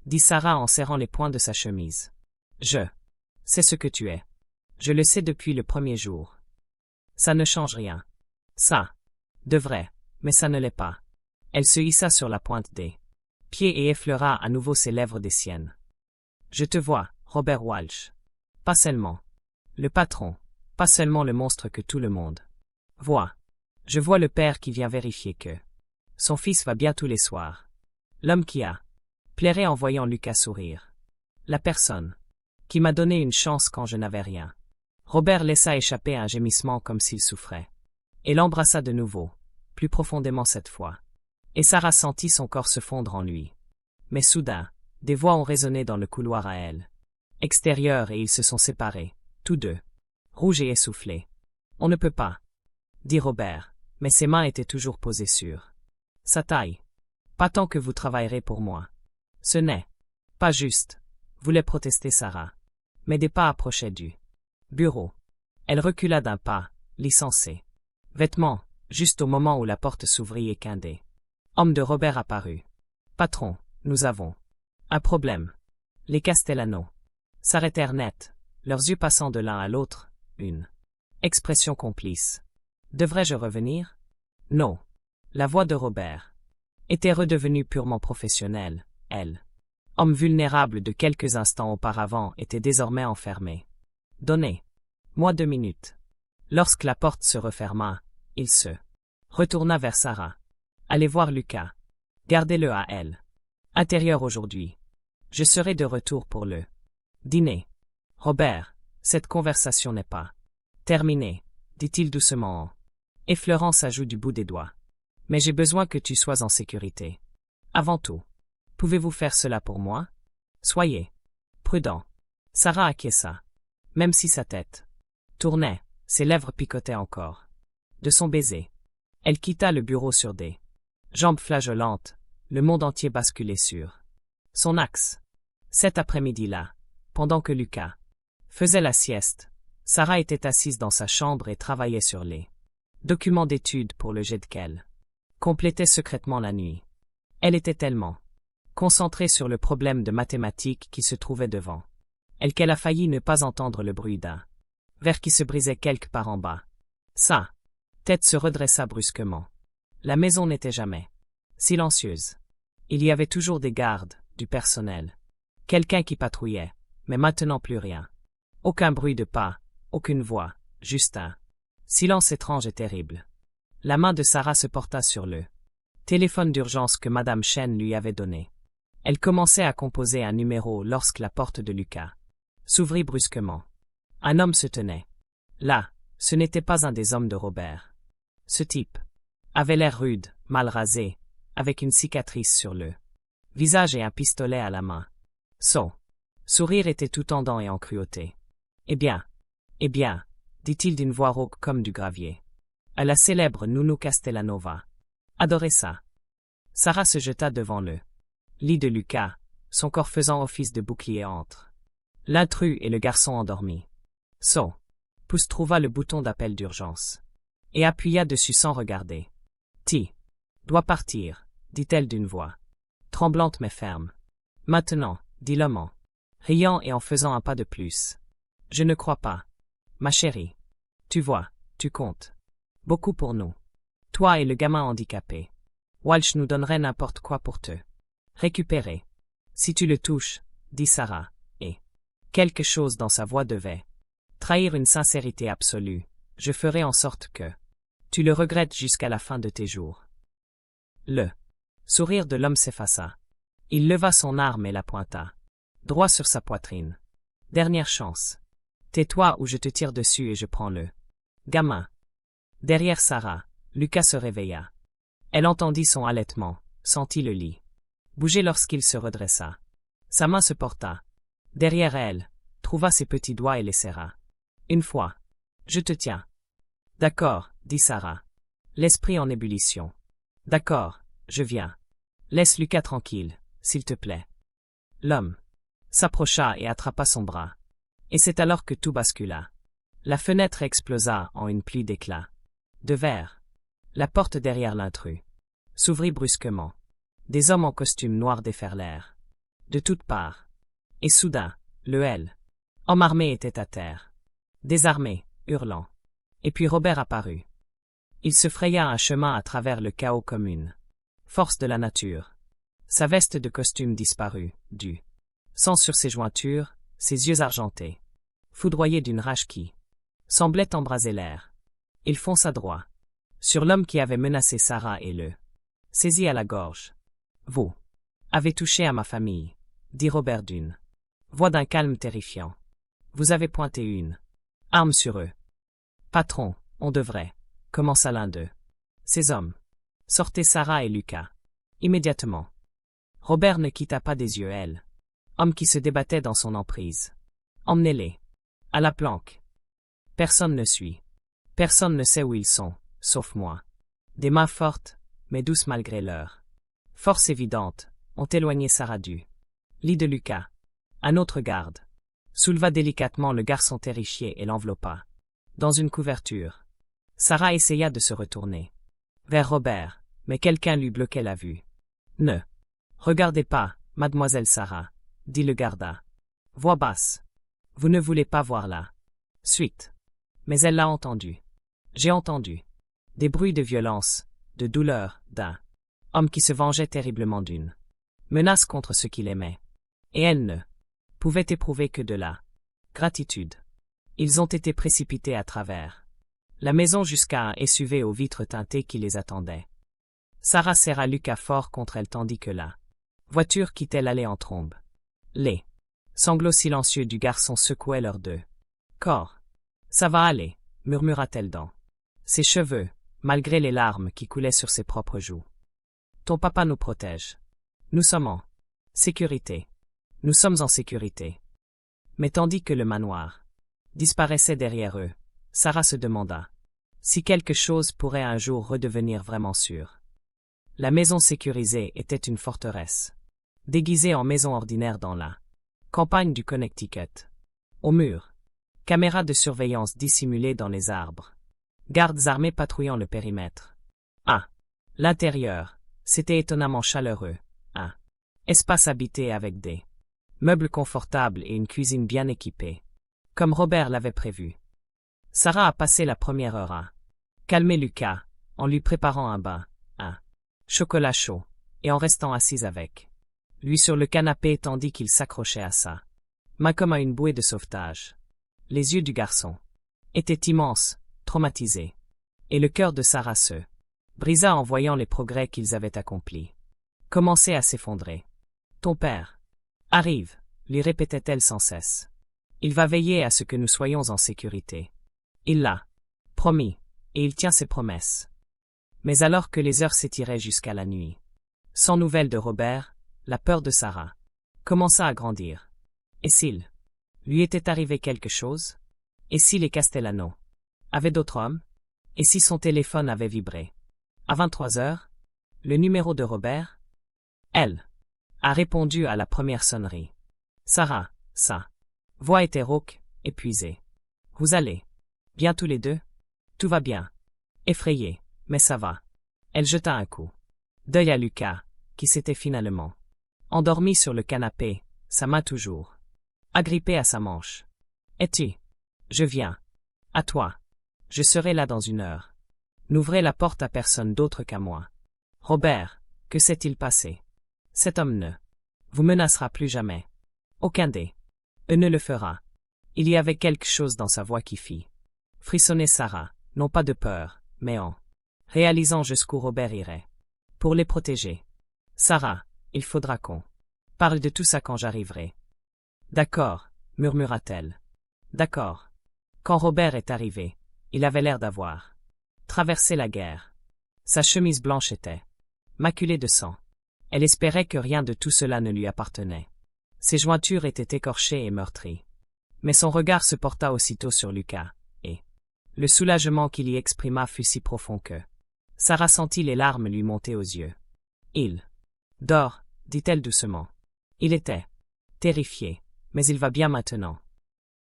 dit Sarah en serrant les poings de sa chemise. Je sais ce que tu es. Je le sais depuis le premier jour. Ça ne change rien. Ça devrait, mais ça ne l'est pas. Elle se hissa sur la pointe des pieds et effleura à nouveau ses lèvres des siennes. Je te vois, Robert Walsh. Pas seulement le patron, pas seulement le monstre que tout le monde voit. Je vois le père qui vient vérifier que son fils va bien tous les soirs. L'homme qui a pleuré en voyant Lucas sourire. La personne qui m'a donné une chance quand je n'avais rien. Robert laissa échapper un gémissement comme s'il souffrait. Et l'embrassa de nouveau, plus profondément cette fois. Et Sarah sentit son corps se fondre en lui. Mais soudain, des voix ont résonné dans le couloir à elle. Extérieur et ils se sont séparés, tous deux, rouges et essoufflés. On ne peut pas, dit Robert, mais ses mains étaient toujours posées sur sa taille. Pas tant que vous travaillerez pour moi. Ce n'est pas juste, voulait protester Sarah. Mais des pas approchaient du bureau. Elle recula d'un pas, lissant ses vêtements, juste au moment où la porte s'ouvrit et qu'un des hommes de Robert apparut. Patron, nous avons un problème. Les Castellano s'arrêtèrent net, leurs yeux passant de l'un à l'autre, une expression complice. Devrais-je revenir? Non. La voix de Robert était redevenue purement professionnelle. Elle, homme vulnérable de quelques instants auparavant, était désormais enfermé. Donnez-moi 2 minutes. Lorsque la porte se referma, il se retourna vers Sarah. Allez voir Lucas. Gardez-le à elle. Intérieur aujourd'hui. Je serai de retour pour le dîner. Robert, cette conversation n'est pas terminée, dit-il doucement en effleurant sa joue du bout des doigts. Mais j'ai besoin que tu sois en sécurité. Avant tout, pouvez-vous faire cela pour moi? Soyez prudent. Sarah acquiesça, même si sa tête tournait, ses lèvres picotaient encore. De son baiser, elle quitta le bureau sur des jambes flageolantes, le monde entier basculait sur son axe. Cet après-midi-là, pendant que Lucas faisait la sieste, Sarah était assise dans sa chambre et travaillait sur les documents d'études pour le jet qu'elle complétait secrètement la nuit. Elle était tellement concentrée sur le problème de mathématiques qui se trouvait devant elle qu'elle a failli ne pas entendre le bruit d'un verre qui se brisait quelque part en bas. Sa tête se redressa brusquement. La maison n'était jamais silencieuse. Il y avait toujours des gardes, du personnel, quelqu'un qui patrouillait, mais maintenant plus rien. Aucun bruit de pas, aucune voix, juste un silence étrange et terrible. La main de Sarah se porta sur le téléphone d'urgence que Madame Chen lui avait donné. Elle commençait à composer un numéro lorsque la porte de Lucas s'ouvrit brusquement. Un homme se tenait là. Ce n'était pas un des hommes de Robert. Ce type avait l'air rude, mal rasé, avec une cicatrice sur le visage et un pistolet à la main. Son sourire était tout tendant et encruauté. Eh bien, dit-il d'une voix rauque comme du gravier. À la célèbre Nounou Castellanova. Adorez ça. Sarah se jeta devant le lit de Lucas, son corps faisant office de bouclier entre l'intrus et le garçon endormi. Son pouce trouva le bouton d'appel d'urgence et appuya dessus sans regarder. Ti dois partir, dit-elle d'une voix tremblante mais ferme. Maintenant, dit l'homme en riant et en faisant un pas de plus. Je ne crois pas. Ma chérie. Tu vois, tu comptes beaucoup pour nous. Toi et le gamin handicapé. Walsh nous donnerait n'importe quoi pour te récupérer. Si tu le touches, dit Sarah, et quelque chose dans sa voix devait trahir une sincérité absolue. Je ferai en sorte que tu le regrettes jusqu'à la fin de tes jours. Le sourire de l'homme s'effaça. Il leva son arme et la pointa droit sur sa poitrine. Dernière chance. Tais-toi ou je te tire dessus et je prends le gamin. Derrière Sarah, Lucas se réveilla. Elle entendit son halètement, sentit le lit bouger lorsqu'il se redressa. Sa main se porta derrière elle, trouva ses petits doigts et les serra. Une fois. Je te tiens. D'accord, dit Sarah. L'esprit en ébullition. D'accord, je viens. Laisse Lucas tranquille, s'il te plaît. L'homme s'approcha et attrapa son bras. Et c'est alors que tout bascula. La fenêtre explosa en une pluie d'éclats de verre. La porte derrière l'intrus s'ouvrit brusquement. Des hommes en costume noir déferlèrent de toutes parts. Et soudain, le homme armé était à terre, désarmé, hurlant. Et puis Robert apparut. Il se fraya un chemin à travers le chaos comme une force de la nature. Sa veste de costume disparut, du sang sur ses jointures, ses yeux argentés, foudroyés d'une rage qui semblait embraser l'air. Il fonça droit sur l'homme qui avait menacé Sarah et le saisit à la gorge. Vous avez touché à ma famille, dit Robert d'une voix d'un calme terrifiant. Vous avez pointé une arme sur eux. Patron, on devrait, commença l'un d'eux. Ces hommes. Sortez Sarah et Lucas. Immédiatement. Robert ne quitta pas des yeux homme qui se débattait dans son emprise. Emmenez-les. À la planque. Personne ne suit. Personne ne sait où ils sont, sauf moi. Des mains fortes, mais douces malgré leur force évidente, ont éloigné Sarah du lit de Lucas. Un autre garde souleva délicatement le garçon terrifié et l'enveloppa dans une couverture. Sarah essaya de se retourner vers Robert, mais quelqu'un lui bloquait la vue. Ne regardez pas, mademoiselle Sarah, dit le garda. Voix basse. Vous ne voulez pas voir la suite. Mais elle l'a entendu. J'ai entendu des bruits de violence, de douleur, d'un homme qui se vengeait terriblement d'une menace contre ce qu'il aimait. Et elle ne pouvait éprouver que de la gratitude. Ils ont été précipités à travers la maison jusqu'à un SUV aux vitres teintées qui les attendait. Sarah serra Lucas fort contre elle tandis que la voiture quittait l'allée en trombe. Les sanglots silencieux du garçon secouaient leurs deux corps. Ça va aller, murmura-t-elle dans ses cheveux, malgré les larmes qui coulaient sur ses propres joues. Ton papa nous protège. Nous sommes en sécurité. Nous sommes en sécurité. Mais tandis que le manoir disparaissait derrière eux, Sarah se demanda si quelque chose pourrait un jour redevenir vraiment sûr. La maison sécurisée était une forteresse, déguisée en maison ordinaire dans la Campagne du Connecticut. Au mur. Caméras de surveillance dissimulées dans les arbres. Gardes armés patrouillant le périmètre. Ah. L'intérieur. C'était étonnamment chaleureux. Un espace habité avec des meubles confortables et une cuisine bien équipée. Comme Robert l'avait prévu. Sarah a passé la première heure à calmer Lucas, en lui préparant un bain, un chocolat chaud, et en restant assise avec lui sur le canapé tandis qu'il s'accrochait à sa main comme à une bouée de sauvetage. Les yeux du garçon étaient immenses, traumatisés, et le cœur de Sarah se brisa en voyant les progrès qu'ils avaient accomplis. Commençait à s'effondrer. Ton père arrive, lui répétait-elle sans cesse. Il va veiller à ce que nous soyons en sécurité. Il l'a promis, et il tient ses promesses. Mais alors que les heures s'étiraient jusqu'à la nuit, sans nouvelles de Robert, la peur de Sarah commença à grandir. Et s'il lui était arrivé quelque chose? Et si les Castellano avaient d'autres hommes? Et si son téléphone avait vibré? À 23 heures, le numéro de Robert? Elle a répondu à la première sonnerie. Sarah, sa voix était rauque, épuisée. Vous allez bien tous les deux? Tout va bien. Effrayée, mais ça va. Elle jeta un coup d'œil à Lucas, qui s'était finalement endormi sur le canapé, sa main toujours agrippée à sa manche. Es-tu? Je viens. À toi. Je serai là dans une heure. N'ouvrez la porte à personne d'autre qu'à moi. Robert, que s'est-il passé? Cet homme ne vous menacera plus jamais. Aucun des eux ne le fera. Il y avait quelque chose dans sa voix qui fit frissonner Sarah, non pas de peur, mais en réalisant jusqu'où Robert irait. Pour les protéger. Sarah, il faudra qu'on parle de tout ça quand j'arriverai. D'accord, murmura-t-elle. D'accord. Quand Robert est arrivé, il avait l'air d'avoir traversé la guerre. Sa chemise blanche était maculée de sang. Elle espérait que rien de tout cela ne lui appartenait. Ses jointures étaient écorchées et meurtries. Mais son regard se porta aussitôt sur Lucas, et le soulagement qu'il y exprima fut si profond que Sarah sentit les larmes lui monter aux yeux. Il dort, dit-elle doucement. Il était terrifié, mais il va bien maintenant.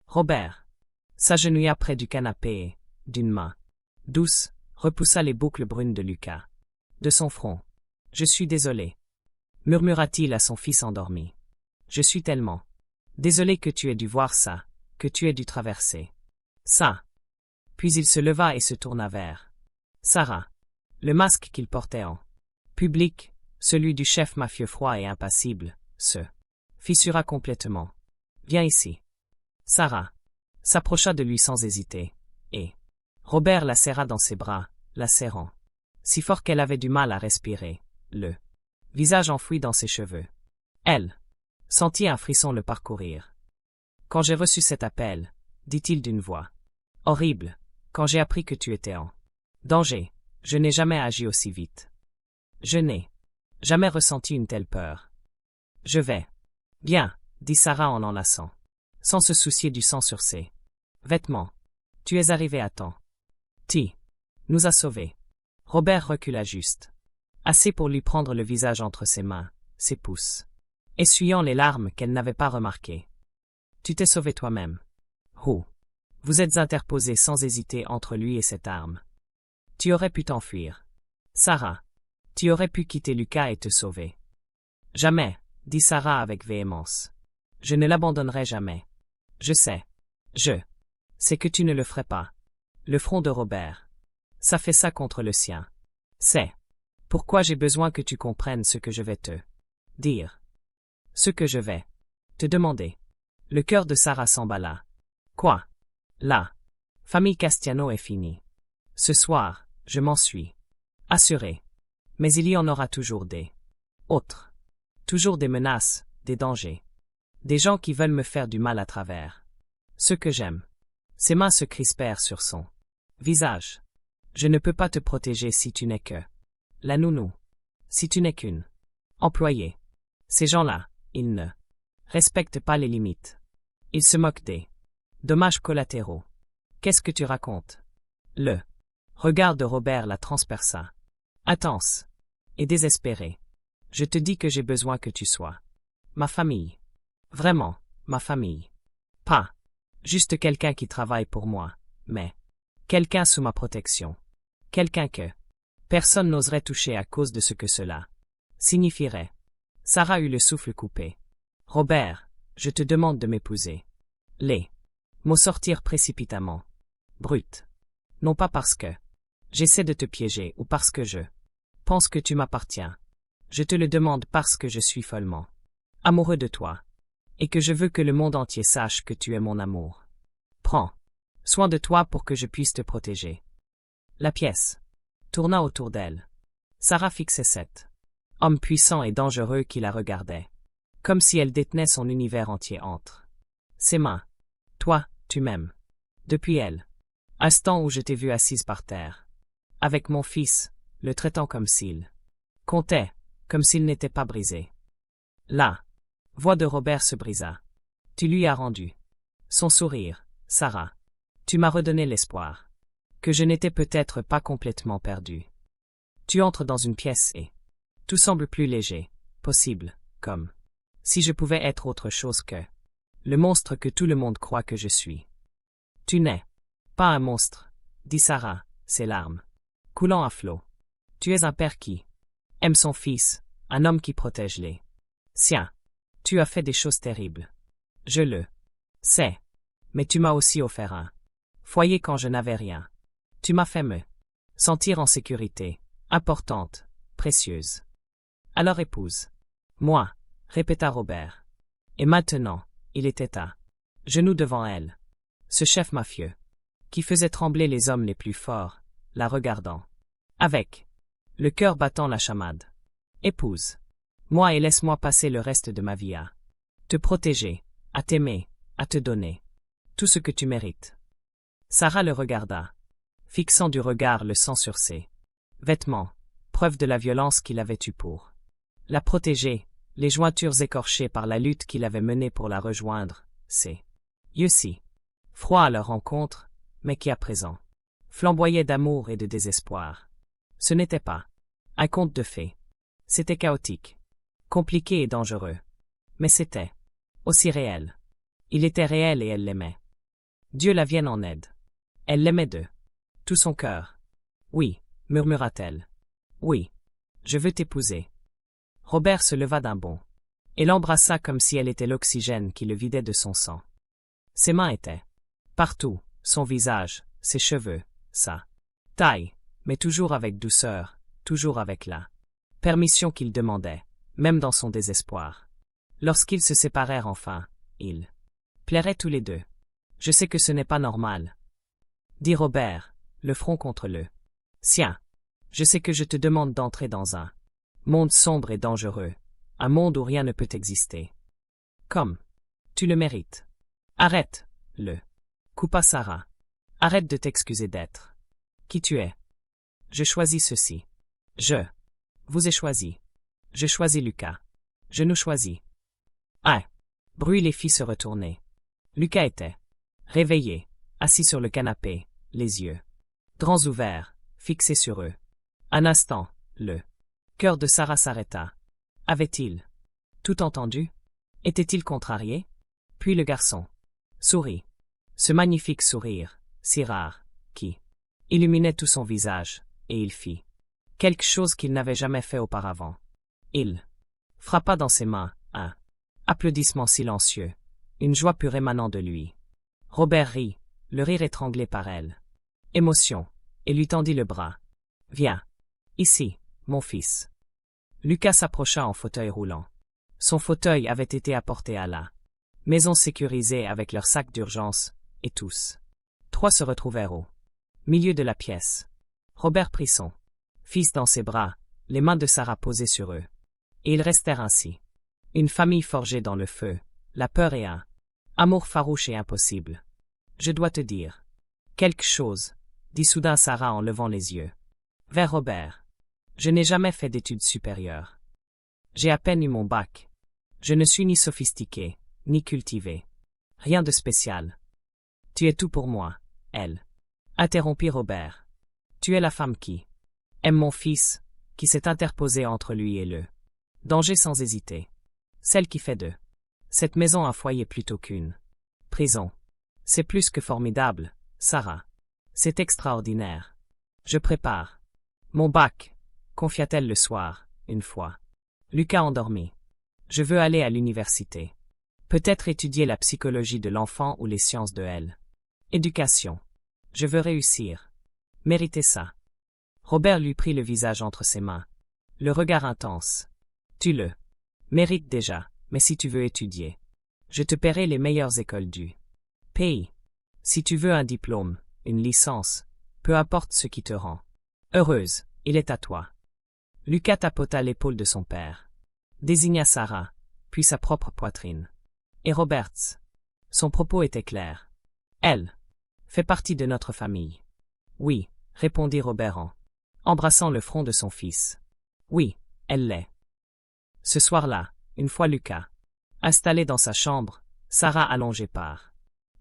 Robert s'agenouilla près du canapé et, d'une main douce, repoussa les boucles brunes de Lucas. De son front. Je suis désolé, murmura-t-il à son fils endormi. Je suis tellement désolé que tu aies dû voir ça, que tu aies dû traverser ça. Puis il se leva et se tourna vers Sarah. Le masque qu'il portait en public, celui du chef mafieux froid et impassible, se fissura complètement. Viens ici. Sarah s'approcha de lui sans hésiter, et Robert la serra dans ses bras, la serrant si fort qu'elle avait du mal à respirer, le visage enfoui dans ses cheveux. Elle sentit un frisson le parcourir. Quand j'ai reçu cet appel, dit-il d'une voix horrible, quand j'ai appris que tu étais en danger, je n'ai jamais agi aussi vite. Je n'ai jamais ressenti une telle peur. Je vais bien, dit Sarah en enlaçant, sans se soucier du sang sur ses vêtements. Tu es arrivé à temps. Tu nous as sauvés. Robert recula juste, assez pour lui prendre le visage entre ses mains, ses pouces, essuyant les larmes qu'elle n'avait pas remarquées. Tu t'es sauvé toi-même. Oh. Vous êtes interposé sans hésiter entre lui et cette arme. Tu aurais pu t'enfuir. Sarah. Tu aurais pu quitter Lucas et te sauver. Jamais, dit Sarah avec véhémence. Je ne l'abandonnerai jamais. Je sais. Je sais que tu ne le ferais pas. Le front de Robert s'affaissa contre le sien. C'est pourquoi j'ai besoin que tu comprennes ce que je vais te dire. Ce que je vais te demander. Le cœur de Sarah s'emballa. Quoi? La famille Castellano est finie. Ce soir, je m'en suis assuré. Mais il y en aura toujours des autres. Toujours des menaces, des dangers. Des gens qui veulent me faire du mal à travers ce que j'aime. Ses mains se crispèrent sur son visage. Je ne peux pas te protéger si tu n'es que la nounou. Si tu n'es qu'une employée. Ces gens-là, ils ne respectent pas les limites. Ils se moquent des dommages collatéraux. Qu'est-ce que tu racontes? Le regard de Robert la transperça. Intense et désespéré. Je te dis que j'ai besoin que tu sois ma famille. Vraiment, ma famille. Pas juste quelqu'un qui travaille pour moi, mais quelqu'un sous ma protection. Quelqu'un que personne n'oserait toucher à cause de ce que cela signifierait. Sarah eut le souffle coupé. Robert, je te demande de m'épouser. Les mots sortirent précipitamment. Brut. Non pas parce que j'essaie de te piéger ou parce que je pense que tu m'appartiens. Je te le demande parce que je suis follement amoureux de toi. Et que je veux que le monde entier sache que tu es mon amour. Prends soin de toi pour que je puisse te protéger. La pièce tourna autour d'elle. Sarah fixait cet homme puissant et dangereux qui la regardait, comme si elle détenait son univers entier entre ses mains. Toi, tu m'aimes. Depuis elle. Instant où je t'ai vue assise par terre. Avec mon fils, le traitant comme s'il comptait, comme s'il n'était pas brisé. La voix de Robert se brisa. Tu lui as rendu son sourire, Sarah. Tu m'as redonné l'espoir que je n'étais peut-être pas complètement perdu. Tu entres dans une pièce et tout semble plus léger, possible, comme si je pouvais être autre chose que le monstre que tout le monde croit que je suis. Tu n'es pas un monstre, dit Sarah, ses larmes coulant à flots. Tu es un père qui aime son fils, un homme qui protège les siens. Tu as fait des choses terribles. Je le sais. Mais tu m'as aussi offert un foyer quand je n'avais rien. Tu m'as fait me sentir en sécurité, importante, précieuse. Alors épouse. Moi, répéta Robert. Et maintenant, il était à genoux devant elle. Ce chef mafieux, qui faisait trembler les hommes les plus forts, la regardant. Avec le cœur battant la chamade. Épouse. Moi et laisse-moi passer le reste de ma vie à te protéger, à t'aimer, à te donner tout ce que tu mérites. Sarah le regarda, fixant du regard le sang sur ses vêtements, preuve de la violence qu'il avait eue pour la protéger, les jointures écorchées par la lutte qu'il avait menée pour la rejoindre, ses yeux si froids à leur rencontre, mais qui à présent flamboyaient d'amour et de désespoir. Ce n'était pas un conte de fées. C'était chaotique, compliqué et dangereux. Mais c'était aussi réel. Il était réel et elle l'aimait. Dieu la vienne en aide. Elle l'aimait de tout son cœur. Oui, murmura-t-elle. Oui, je veux t'épouser. Robert se leva d'un bond et l'embrassa comme si elle était l'oxygène qui le vidait de son sang. Ses mains étaient partout, son visage, ses cheveux, sa taille, mais toujours avec douceur, toujours avec la permission qu'il demandait, même dans son désespoir. Lorsqu'ils se séparèrent enfin, ils plairaient tous les deux. Je sais que ce n'est pas normal, dit Robert, le front contre le sien. Je sais que je te demande d'entrer dans un monde sombre et dangereux, un monde où rien ne peut exister. Comme tu le mérites. Arrête, le coupa Sarah. Arrête de t'excuser d'être qui tu es. Je choisis ceci. Je vous ai choisi. Je choisis Lucas. Je nous choisis. Ah! Bruit les fit se retourner. Lucas était réveillé, assis sur le canapé, les yeux grands ouverts, fixés sur eux. Un instant, le cœur de Sarah s'arrêta. Avait-il tout entendu? Était-il contrarié? Puis le garçon sourit. Ce magnifique sourire, si rare, qui illuminait tout son visage, et il fit quelque chose qu'il n'avait jamais fait auparavant. Il frappa dans ses mains, un applaudissement silencieux, une joie pure émanant de lui. Robert rit, le rire étranglé par elle. Émotion, et lui tendit le bras. Viens. Ici, mon fils. Lucas s'approcha en fauteuil roulant. Son fauteuil avait été apporté à la maison sécurisée avec leur sac d'urgence, et tous trois se retrouvèrent au milieu de la pièce. Robert prit son fils dans ses bras, les mains de Sarah posées sur eux. Et ils restèrent ainsi. Une famille forgée dans le feu, la peur et un amour farouche et impossible. Je dois te dire quelque chose, dit soudain Sarah en levant les yeux vers Robert. Je n'ai jamais fait d'études supérieures. J'ai à peine eu mon bac. Je ne suis ni sophistiquée, ni cultivée. Rien de spécial. Tu es tout pour moi, elle. Interrompit Robert. Tu es la femme qui aime mon fils, qui s'est interposée entre lui et le danger sans hésiter. Celle qui fait de Cette maison a foyer plutôt qu'une prison. C'est plus que formidable, Sarah. C'est extraordinaire. Je prépare mon bac, confia-t-elle le soir, une fois Lucas endormi. Je veux aller à l'université. Peut-être étudier la psychologie de l'enfant ou les sciences de elle. Éducation. Je veux réussir. Mériter ça. Robert lui prit le visage entre ses mains. Le regard intense. Tu le mérites déjà, mais si tu veux étudier, je te paierai les meilleures écoles du pays. Si tu veux un diplôme, une licence, peu importe ce qui te rend heureuse, il est à toi. Lucas tapota l'épaule de son père. Désigna Sarah, puis sa propre poitrine. Et Roberts. Son propos était clair. Elle fait partie de notre famille. Oui, répondit Robert en embrassant le front de son fils. Oui, elle l'est. Ce soir-là, une fois Lucas installé dans sa chambre, Sarah allongée par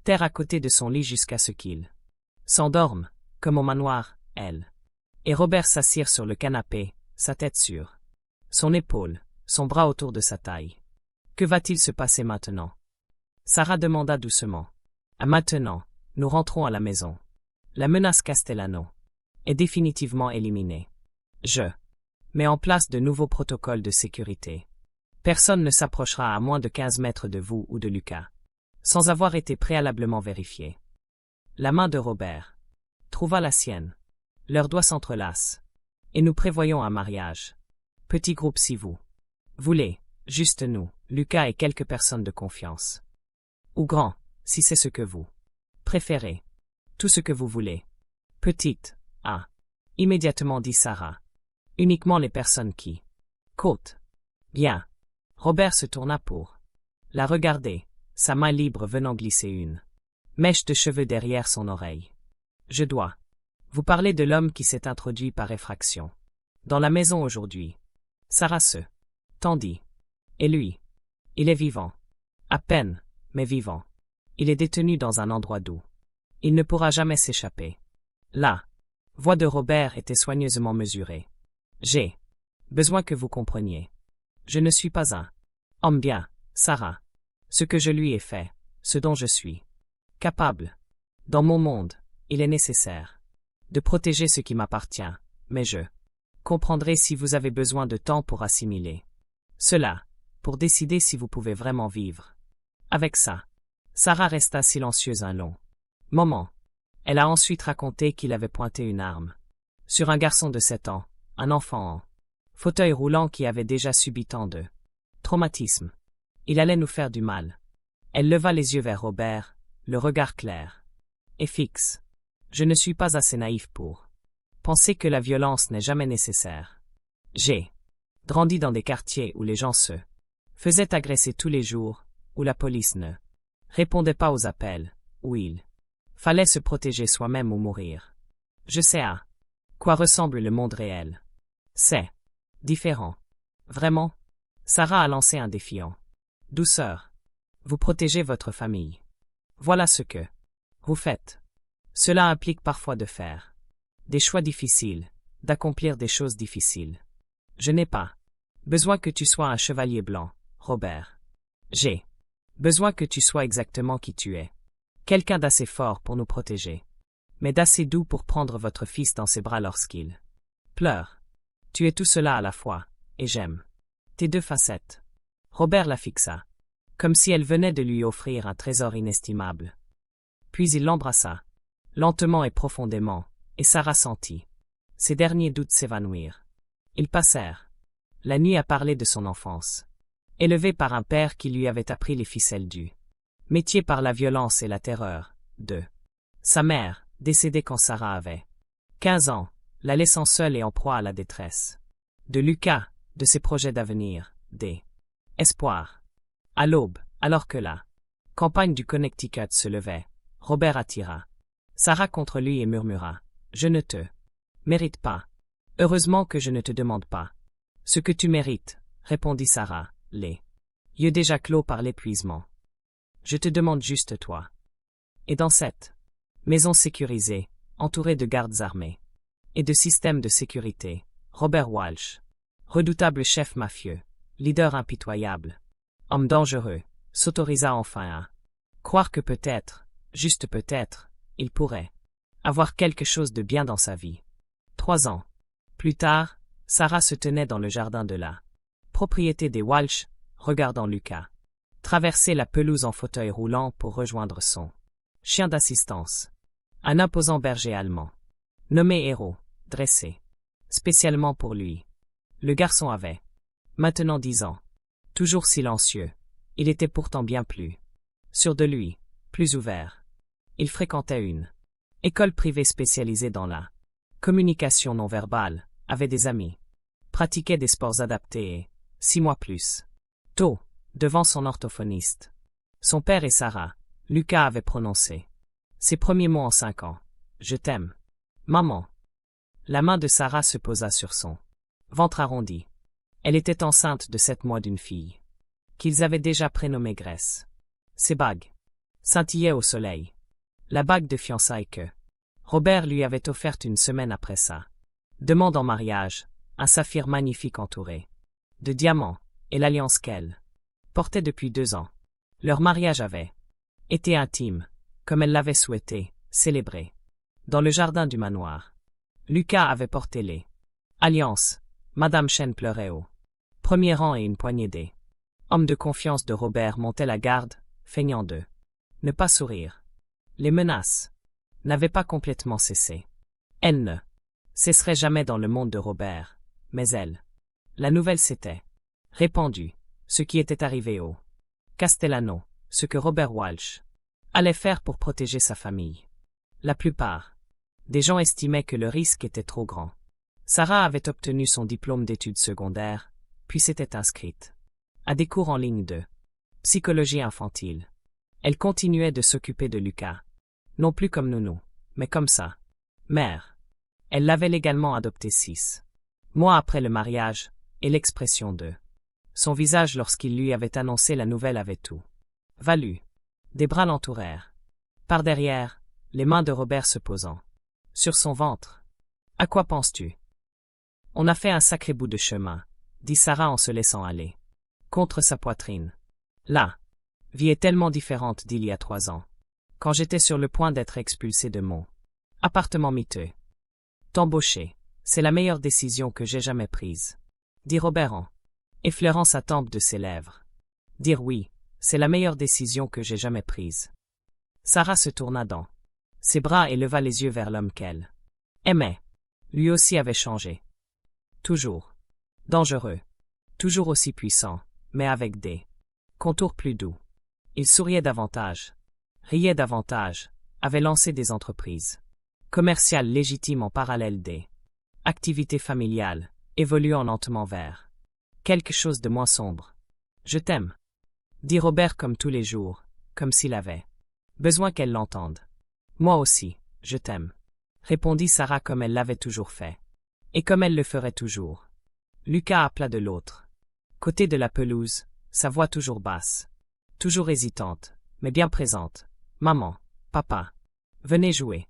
terre à côté de son lit jusqu'à ce qu'il s'endorme, comme au manoir, elle et Robert s'assirent sur le canapé, sa tête sur son épaule, son bras autour de sa taille. Que va-t-il se passer maintenant? Sarah demanda doucement. Maintenant, nous rentrons à la maison. La menace Castellano est définitivement éliminée. Je mets en place de nouveaux protocoles de sécurité. Personne ne s'approchera à moins de 15 mètres de vous ou de Lucas, sans avoir été préalablement vérifié. La main de Robert trouva la sienne. Leurs doigts s'entrelacent. Et nous prévoyons un mariage. Petit groupe si vous voulez, juste nous, Lucas et quelques personnes de confiance. Ou grand, si c'est ce que vous préférez. Tout ce que vous voulez. Petite, immédiatement dit Sarah. Uniquement les personnes qui comptent. Bien. Robert se tourna pour la regarder, sa main libre venant glisser une mèche de cheveux derrière son oreille. Je dois vous parler de l'homme qui s'est introduit par effraction dans la maison aujourd'hui. Sarah se tendit. Et lui? Il est vivant. À peine, mais vivant. Il est détenu dans un endroit doux. Il ne pourra jamais s'échapper. La voix de Robert était soigneusement mesurée. J'ai besoin que vous compreniez. Je ne suis pas un homme bien, Sarah. Ce que je lui ai fait, ce dont je suis capable. Dans mon monde, il est nécessaire de protéger ce qui m'appartient, mais je comprendrai si vous avez besoin de temps pour assimiler cela, pour décider si vous pouvez vraiment vivre avec ça. Sarah resta silencieuse un long moment. Elle a ensuite raconté qu'il avait pointé une arme sur un garçon de 7 ans, un enfant en fauteuil roulant qui avait déjà subi tant de traumatisme. Il allait nous faire du mal. Elle leva les yeux vers Robert, le regard clair et fixe. Je ne suis pas assez naïf pour penser que la violence n'est jamais nécessaire. J'ai grandi dans des quartiers où les gens se faisaient agresser tous les jours, où la police ne répondait pas aux appels, où il fallait se protéger soi-même ou mourir. Je sais à quoi ressemble le monde réel. C'est différent. Vraiment? Sarah a lancé un défiant. Douceur. Vous protégez votre famille. Voilà ce que vous faites. Cela implique parfois de faire des choix difficiles, d'accomplir des choses difficiles. Je n'ai pas besoin que tu sois un chevalier blanc, Robert. J'ai besoin que tu sois exactement qui tu es. Quelqu'un d'assez fort pour nous protéger, mais d'assez doux pour prendre votre fils dans ses bras lorsqu'il pleure. Tu es tout cela à la fois, et j'aime tes deux facettes. Robert la fixa, comme si elle venait de lui offrir un trésor inestimable. Puis il l'embrassa, lentement et profondément, et Sarah sentit ses derniers doutes s'évanouir. Ils passèrent la nuit à parler de son enfance, élevée par un père qui lui avait appris les ficelles du métier par la violence et la terreur, de sa mère, décédée quand Sarah avait 15 ans, la laissant seule et en proie à la détresse. De Lucas, de ses projets d'avenir, des espoirs. À l'aube, alors que la campagne du Connecticut se levait, Robert attira Sarah contre lui et murmura « Je ne te mérite pas. Heureusement que je ne te demande pas. » « Ce que tu mérites, répondit Sarah, les yeux déjà clos par l'épuisement. Je te demande juste toi. Et dans cette maison sécurisée, entourée de gardes armés et de systèmes de sécurité, Robert Walsh, redoutable chef mafieux, leader impitoyable, homme dangereux, s'autorisa enfin à croire que peut-être, juste peut-être, il pourrait avoir quelque chose de bien dans sa vie. 3 ans plus tard, Sarah se tenait dans le jardin de la propriété des Walsh, regardant Lucas traverser la pelouse en fauteuil roulant pour rejoindre son chien d'assistance. Un imposant berger allemand, nommé Héros, dressé spécialement pour lui. Le garçon avait maintenant 10 ans. Toujours silencieux, il était pourtant bien plus sûr de lui, plus ouvert. Il fréquentait une école privée spécialisée dans la communication non verbale, avait des amis, pratiquait des sports adaptés et, 6 mois plus tôt, devant son orthophoniste, son père et Sarah, Lucas avait prononcé ses premiers mots en 5 ans. « Je t'aime, maman. » La main de Sarah se posa sur son ventre arrondi. Elle était enceinte de 7 mois d'une fille qu'ils avaient déjà prénommée Grace. Ses bagues scintillaient au soleil. La bague de fiançailles que Robert lui avait offerte une semaine après sa demande en mariage, un saphir magnifique entouré de diamants, et l'alliance qu'elle portait depuis 2 ans. Leur mariage avait été intime, comme elle l'avait souhaité, célébré dans le jardin du manoir. Lucas avait porté les alliances. Madame Chen pleurait au premier rang et une poignée des hommes de confiance de Robert montaient la garde, feignant de ne pas sourire. Les menaces n'avaient pas complètement cessé. Elles ne cesseraient jamais dans le monde de Robert, mais la nouvelle s'était répandue, ce qui était arrivé au Castellano, ce que Robert Walsh allait faire pour protéger sa famille. La plupart des gens estimaient que le risque était trop grand. Sarah avait obtenu son diplôme d'études secondaires, puis s'était inscrite à des cours en ligne de psychologie infantile. Elle continuait de s'occuper de Lucas, non plus comme nounou, mais comme sa mère. Elle l'avait légalement adopté 6 mois après le mariage, et l'expression de son visage lorsqu'il lui avait annoncé la nouvelle avait tout valu. Des bras l'entourèrent. Par derrière, les mains de Robert se posant sur son ventre. « À quoi penses-tu ? On a fait un sacré bout de chemin, » dit Sarah en se laissant aller contre sa poitrine. « La vie est tellement différente d'il y a 3 ans, quand j'étais sur le point d'être expulsé de mon appartement miteux. T'embaucher, c'est la meilleure décision que j'ai jamais prise, » dit Robert en effleurant sa tempe de ses lèvres. Dire oui, c'est la meilleure décision que j'ai jamais prise. Sarah se tourna dans ses bras et leva les yeux vers l'homme qu'elle aimait. Lui aussi avait changé. Toujours dangereux, toujours aussi puissant, mais avec des contours plus doux. Il souriait davantage, riait davantage, avait lancé des entreprises commerciales légitimes en parallèle des activités familiales, évoluant lentement vers quelque chose de moins sombre. « Je t'aime, » dit Robert comme tous les jours, comme s'il avait besoin qu'elle l'entende. « Moi aussi, je t'aime, » répondit Sarah comme elle l'avait toujours fait, et comme elle le ferait toujours. Lucas appela de l'autre côté de la pelouse, sa voix toujours basse, toujours hésitante, mais bien présente. « Maman, papa, venez jouer. »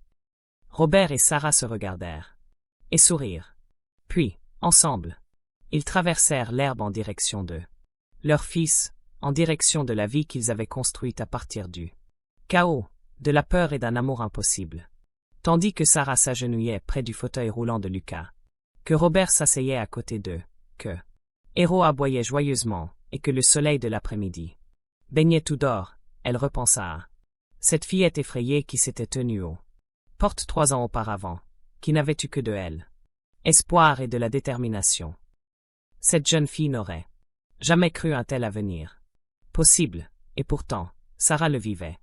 Robert et Sarah se regardèrent et sourirent. Puis, ensemble, ils traversèrent l'herbe en direction de leur fils, en direction de la vie qu'ils avaient construite à partir du chaos, de la peur et d'un amour impossible. Tandis que Sarah s'agenouillait près du fauteuil roulant de Lucas, que Robert s'asseyait à côté d'eux, que Héros aboyait joyeusement, et que le soleil de l'après-midi baignait tout d'or, elle repensa à cette fillette effrayée qui s'était tenue aux portes 3 ans auparavant, qui n'avait eu que de elle espoir et de la détermination. Cette jeune fille n'aurait jamais cru un tel avenir possible, et pourtant, Sarah le vivait.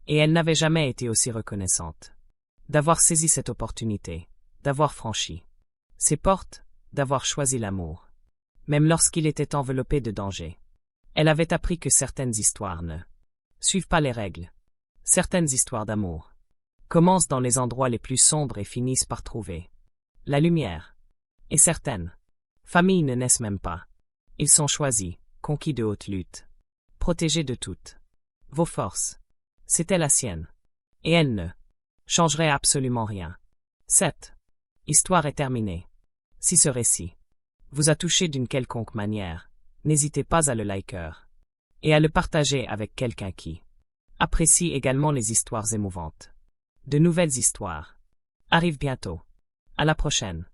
Et elle n'avait jamais été aussi reconnaissante d'avoir saisi cette opportunité, d'avoir franchi ses portes, d'avoir choisi l'amour, même lorsqu'il était enveloppé de danger. Elle avait appris que certaines histoires ne suivent pas les règles. Certaines histoires d'amour commencent dans les endroits les plus sombres et finissent par trouver la lumière. Et certaines familles ne naissent même pas. Ils sont choisis, conquis de haute lutte, protégés de toutes vos forces. C'était la sienne. Et elle ne changerait absolument rien. Cette histoire est terminée. Si ce récit vous a touché d'une quelconque manière, n'hésitez pas à le liker et à le partager avec quelqu'un qui apprécie également les histoires émouvantes. De nouvelles histoires arrivent bientôt. À la prochaine.